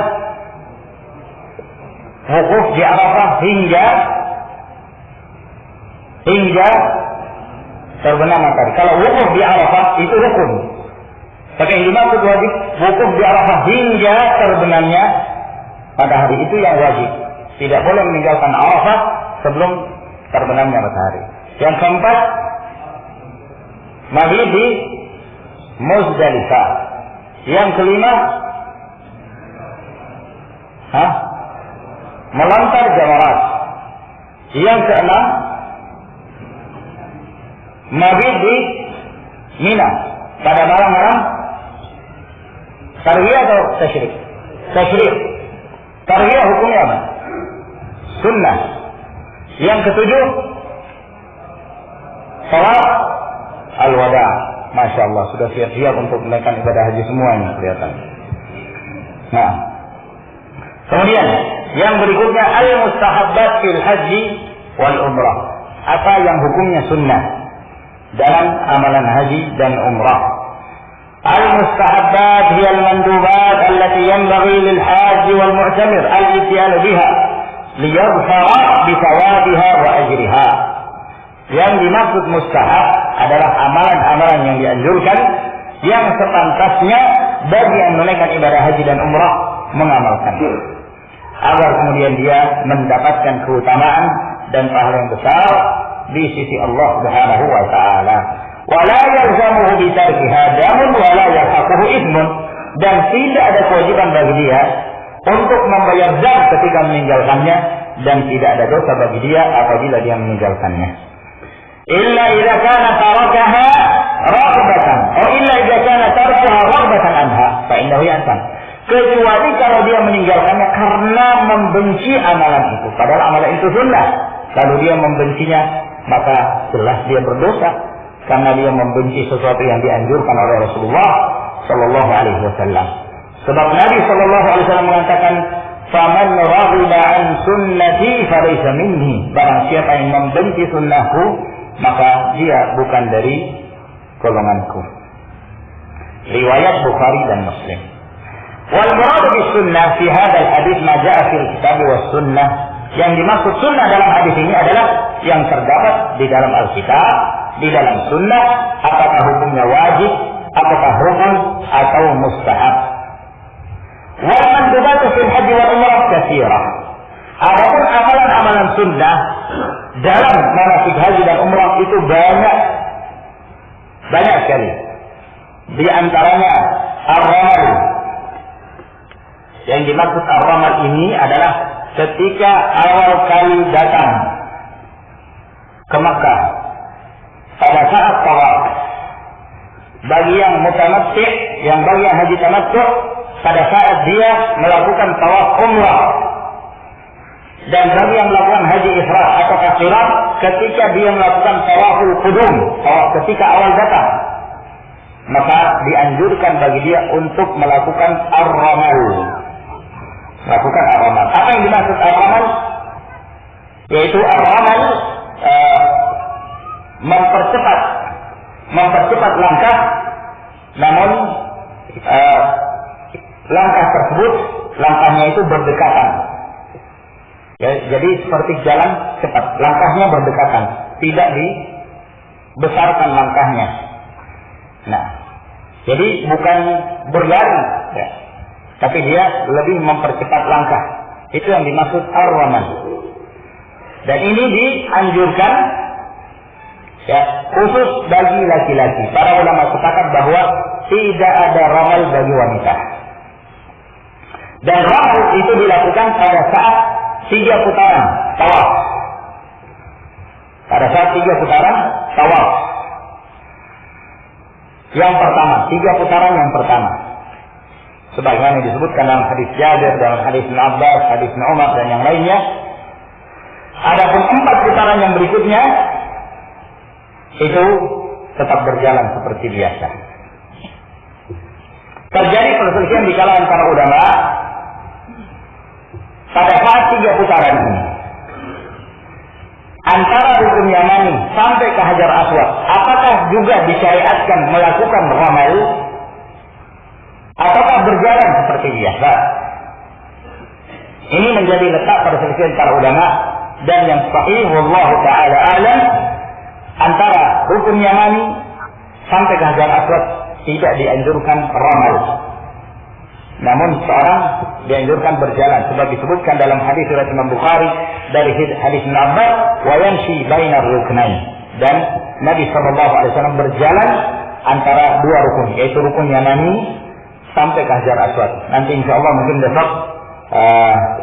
wukuf di Arafah hingga terbenam matahari. Kalau wukuf di Arafah itu rukun. Tapi yang dimaksud wajib wukuf di Arafah hingga terbenamnya matahari, itu yang wajib. Tidak boleh meninggalkan Arafah sebelum terbenamnya matahari. Yang keempat, maghrib di Muzdalifah. Yang kelima, melontar jamarat. Yang keenam, maghrib di Mina pada malam-malam tarwiyah atau tasyrik? Tasyrik. Tarwiyah hukumnya apa? Sunnah. Yang ketujuh, salat al-wada. Masya Allah, sudah siap-siap untuk menaikkan ibadah haji semuanya kelihatan. Nah, kemudian yang berikutnya al-mustahabbat fil haji wal umrah. Apa yang hukumnya sunnah dalam amalan haji dan umrah? Al-mustahabbat hiya al-mandubat allati yanbaghi lil haji wal mu'tamir al-ityan biha liyadhhara bi thawabiha wa ajriha. Yang dimaksud mustahab adalah amalan-amalan yang dianjurkan yang sepantasnya bagi yang menunaikan ibadah haji dan umrah mengamalkan, agar kemudian dia mendapatkan keutamaan dan pahala yang besar di sisi Allah Subhanahu wa taala. Wala yalzamuhu bi tarkiha damun wala yalhaquhu ithmun, dan tidak ada kewajiban bagi dia untuk membayar zakat ketika meninggalkannya, dan tidak ada dosa bagi dia apabila dia meninggalkannya. Illa idza kana tarakaha raghbatan atau illa idza kana tarkuha raghbatan anha fa innahu ya'tam. Kecuali kalau dia meninggalkannya karena membenci amalan itu, padahal amalan itu sunnah, lalu dia membencinya, maka jelas dia berdosa karena dia membenci sesuatu yang dianjurkan oleh Rasulullah sallallahu alaihi wasallam. Sebab Nabi sallallahu alaihi wasallam mengatakan, "Faman raghiba an sunnati falaysa minni." Barang siapa yang membenci sunnahku, maka dia bukan dari golonganku. Riwayat Bukhari dan Muslim. Wal murad bis sunnah fi hadzal hadits ma jaa fil kitab was sunnah. Yang dimaksud sunnah dalam hadis ini adalah yang terdapat di dalam Alkitab, di dalam sunnah, apakah hukumnya wajib, apakah rukun atau mustahab. Wal mandubatu fil haji wal umrah katsirah. Adapun amalan-amalan sunnah dalam manasik haji dan umrah itu banyak sekali. Di antaranya ar-ramal. Yang dimaksud ar-ramal ini adalah ketika awal kali datang ke Makkah pada saat tawaf, bagi yang mutamatti', bagi yang haji tamattu' pada saat dia melakukan tawaf umrah, dan bagi yang melakukan haji ifrad atau qiran ketika dia melakukan tawaful qudum, tawaf ketika awal datang, maka dianjurkan bagi dia untuk melakukan ar-ramal. Melakukan ar-ramal. Apa yang dimaksud ar-ramal? Yaitu ar-ramal mempercepat langkah, namun langkah tersebut, langkahnya itu berdekatan. Ya, jadi seperti jalan cepat, langkahnya berdekatan, tidak dibesarkan langkahnya. Nah, jadi bukan berlari, ya, tapi dia lebih mempercepat langkah. Itu yang dimaksud ar-ramal. Dan ini dianjurkan, ya, khusus bagi laki-laki. Para ulama sepakat bahwa tidak ada ramal bagi wanita. Dan ramal itu dilakukan pada saat 3 putaran tawaf. Pada saat 3 putaran tawaf. Yang pertama, 3 putaran yang pertama. Sebagaimana disebutkan dalam hadis Jabir, dalam hadis Ibnu Abbas, hadis Ibnu Umar dan yang lainnya. Adapun 4 putaran yang berikutnya itu tetap berjalan seperti biasa. Terjadi perselisihan di kalangan para ulama pada saat 3 putaran ini. Antara rukun Yamani sampai ke Hajar Aswad, apakah juga disyariatkan melakukan ramal ataukah berjalan seperti biasa? Ini menjadi letak perselisihan para ulama, dan yang sahih wallahu taala alam, antara rukun Yamani sampai ke Hajar Aswad tidak dianjurkan ramal. Namun seorang dianjurkan berjalan, sebab disebutkan dalam hadis riwayat Imam Bukhari dari hadis Ibnu Abbas, wa yamshi bainar ruknain, dan Nabi SAW berjalan antara 2 rukun, yaitu rukun Yamani sampai ke Hajar Aswad. Nanti insyaallah mungkin besok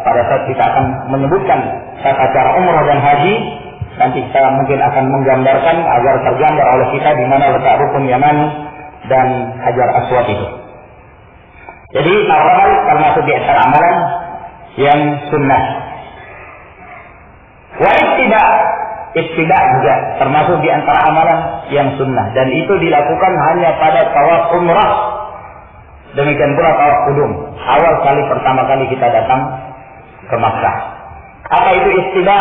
pada saat kita akan menyebutkan tata cara umrah dan haji, nanti kita mungkin akan menggambarkan agar tergambar oleh kita di mana letak rukun Yamani dan Hajar Aswad itu. Jadi ramal termasuk di antara amalan yang sunnah. Wa ittiba juga termasuk di antara amalan yang sunnah, dan itu dilakukan hanya pada tawaf umrah. Demikian pula tawaf qudum, awal kali pertama kali kita datang ke Makkah. Apa itu ittiba?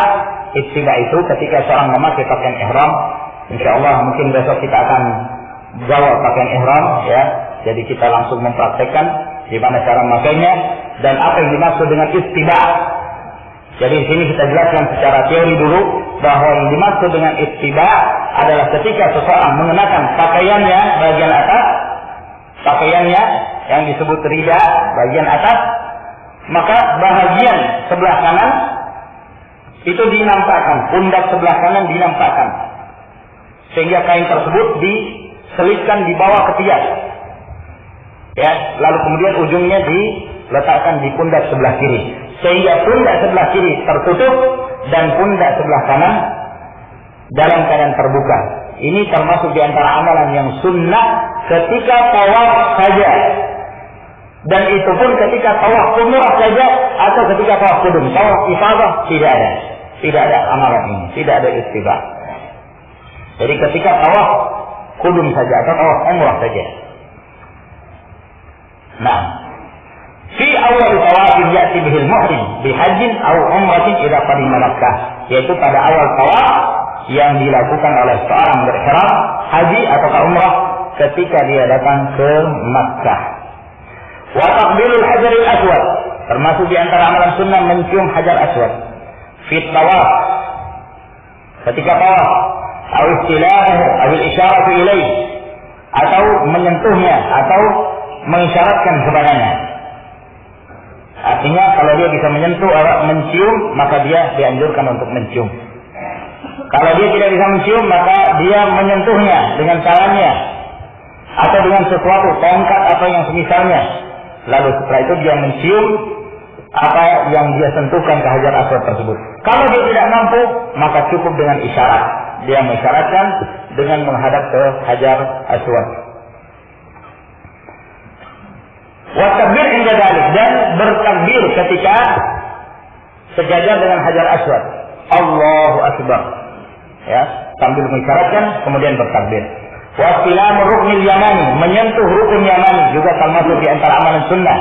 Ittiba itu ketika seorang memakai pakaian ihram. Insyaallah mungkin besok kita akan bawa pakaian ihram, ya. Jadi kita langsung mempraktekkan gimana cara memakainya dan apa yang dimaksud dengan ittiba. Jadi di sini kita jelaskan secara teori dulu bahwa yang dimaksud dengan ittiba adalah ketika seseorang mengenakan pakaiannya bagian atas, pakaiannya yang disebut rida bagian atas, maka bahagian sebelah kanan itu dinampakkan, pundak sebelah kanan dinampakkan, sehingga kain tersebut diselipkan di bawah ketiak, ya, lalu kemudian ujungnya diletakkan di pundak sebelah kiri, sehingga pundak sebelah kiri tertutup dan pundak sebelah kanan dalam keadaan terbuka. Ini termasuk di antara amalan yang sunnah ketika tawaf saja, dan itu pun ketika tawaf umrah saja atau ketika tawaf qudum. Tawaf ifadah tidak ada amalan ini, tidak ada ittiba. Jadi ketika tawaf qudum saja atau tawaf umrah saja. Nah, fi awal tawafin ya'ti bihil muhrim bihajjin aw umratin idza qadima Makkah, yaitu pada awal tawaf yang dilakukan oleh seorang berihram haji atau umrah ketika dia datang ke Makkah. Wa taqbilul hajaril aswad, termasuk di antara amalan sunnah mencium hajar aswad fi tawaf, ketika tawaf, atau istilahu atau isyaratu ilaih, atau menyentuhnya atau mengisyaratkan kepadanya. Artinya kalau dia bisa menyentuh atau mencium, maka dia dianjurkan untuk mencium. Kalau dia tidak bisa mencium, maka dia menyentuhnya dengan tangannya atau dengan sesuatu, tongkat atau yang semisalnya. Lalu setelah itu dia mencium apa yang dia sentuhkan ke hajar aswad tersebut. Kalau dia tidak mampu, maka cukup dengan isyarat. Dia mengisyaratkan dengan menghadap ke hajar aswad. Wa takbir inda dzalik, dan bertakbir ketika sejajar dengan Hajar Aswad. Allahu Akbar. Ya, sambil mengisyaratkan kemudian bertakbir. Wa istilam ruknil yamani, menyentuh rukun yamani juga termasuk di antara amalan sunnah.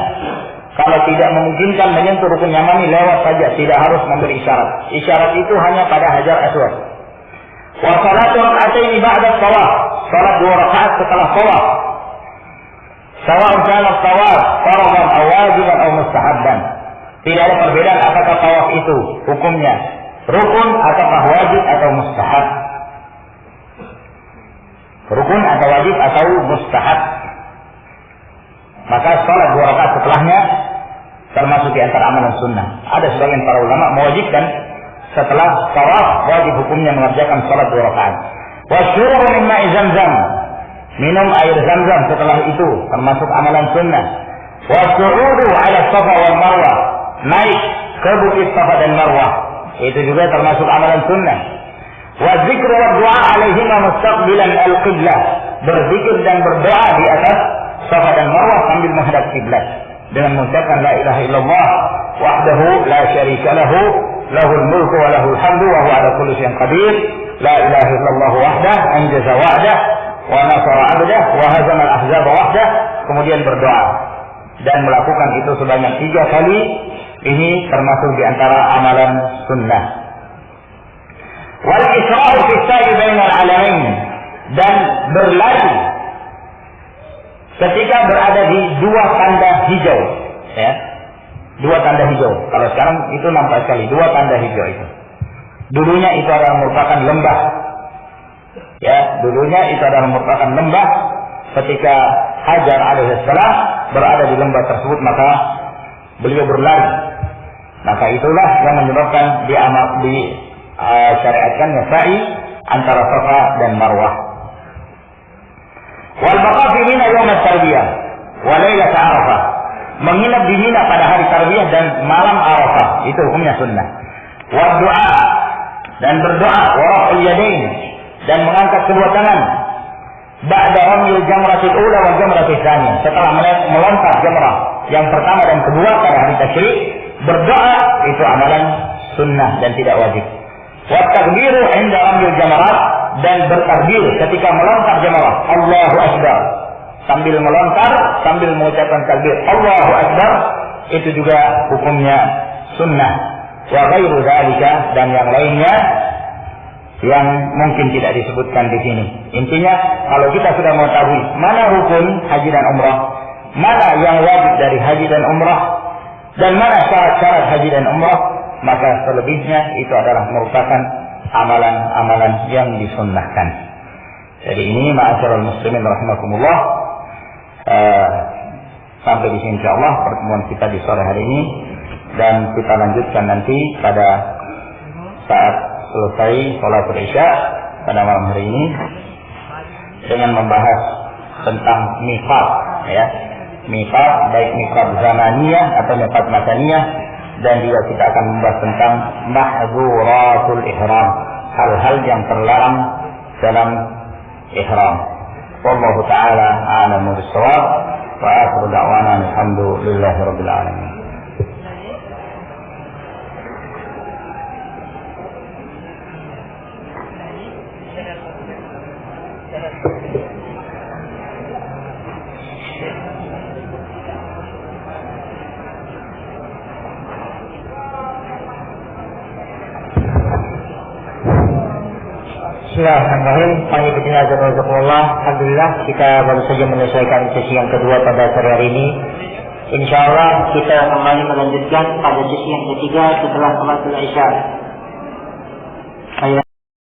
Kalau tidak memungkinkan menyentuh rukun yamani, lewat saja, tidak harus memberi isyarat. Isyarat itu hanya pada Hajar Aswad. Wa salatu rak'ataini ba'da shawaf, salat 2 rakaat setelah shawaf. Sawa'un kana shawaf fardhan aw wajiban aw mustahabban. Tidak ada perbedaan apakah tawaf itu hukumnya rukun ataukah wajib atau mustahab. Rukun atau wajib atau mustahab. Maka salat 2 rakaat setelahnya termasuk di antara amalan sunnah. Ada sebagian para ulama mewajibkan setelah tawaf wajib hukumnya mengerjakan salat 2 rakaat. Wa syurbu min ma'i Zamzam, minum air Zamzam setelah itu termasuk amalan sunnah. Wa su'udu 'ala Safa wal Marwah, naik ke bukit Safa dan Marwah, itu juga termasuk amalan sunnah. Wa dzikru wa du'a 'alaihima mustaqbilan al-qiblah, berzikir dan berdoa di atas Safa dan Marwah sambil menghadap kiblat dengan mengucapkan la ilaha illallah wahdahu la syarika lahu lahul mulku wa lahul hamdu wa huwa 'ala kulli syai'in qadir, la ilaha illallah wahdah anjaza wa'dah wa nasara 'abdah wa hazama al-ahzab wahdah. Kemudian berdoa dan melakukan itu sebanyak 3 kali. Ini termasuk di antara amalan sunnah. Wal isra'u fi sa'i bainal 'alamain, dan berlari ketika berada di 2 tanda hijau, ya. 2 tanda hijau. Kalau sekarang itu nampak sekali 2 tanda hijau itu. Dulunya itu adalah merupakan lembah. Ya, dulunya itu adalah merupakan lembah. Ketika Hajar alaihissalam berada di lembah tersebut, maka beliau berlari. Maka itulah yang menyebabkan syariatkannya sa'i antara Safa dan Marwah. Wal baqa fi Mina yaum at-tarbiyah wa lailat Arafah, menginap di Mina pada hari tarbiyah dan malam Arafah, itu hukumnya sunnah. Wa du'a, dan berdoa, wa raf'ul yadain, dan mengangkat kedua tangan. Ba'da ramyil jamratil ula wal jamratil tsaniyah, setelah melontar jamrah yang pertama dan kedua pada hari tasyrik, berdoa itu amalan sunnah dan tidak wajib. Wa takbiru 'inda ramyil jamrat, dan bertakbir ketika melontar jamrah, Allahu Akbar, sambil melontar sambil mengucapkan takbir Allahu Akbar, itu juga hukumnya sunnah. Wa ghairu dzalika, dan yang lainnya yang mungkin tidak disebutkan di sini. Intinya, kalau kita sudah mengetahui mana rukun haji dan umrah, mana yang wajib dari haji dan umrah, dan mana syarat-syarat haji dan umrah, maka selebihnya itu adalah merupakan amalan-amalan yang disunnahkan. Jadi ini ma'asyiral muslimin rahimakumullah, sampai di sini insyaallah pertemuan kita di sore hari ini, dan kita lanjutkan nanti pada saat selesai sholatul isya pada malam hari ini dengan membahas tentang miqat, ya. Miqat baik miqat zamaniyah atau miqat makaniyah, dan juga kita akan membahas tentang mahdzuratul ihram, hal-hal yang terlarang dalam ihram. Wallahu ta'ala a'lamu bis-shawab, wa akhiru da'wana alhamdulillahi rabbil alamin. Bismillahirrahmanirrahim. Alhamdulillah, kita baru saja menyelesaikan sesi yang kedua pada sore hari ini. Insyaallah kita kembali melanjutkan pada sesi yang ketiga setelah sholat isya.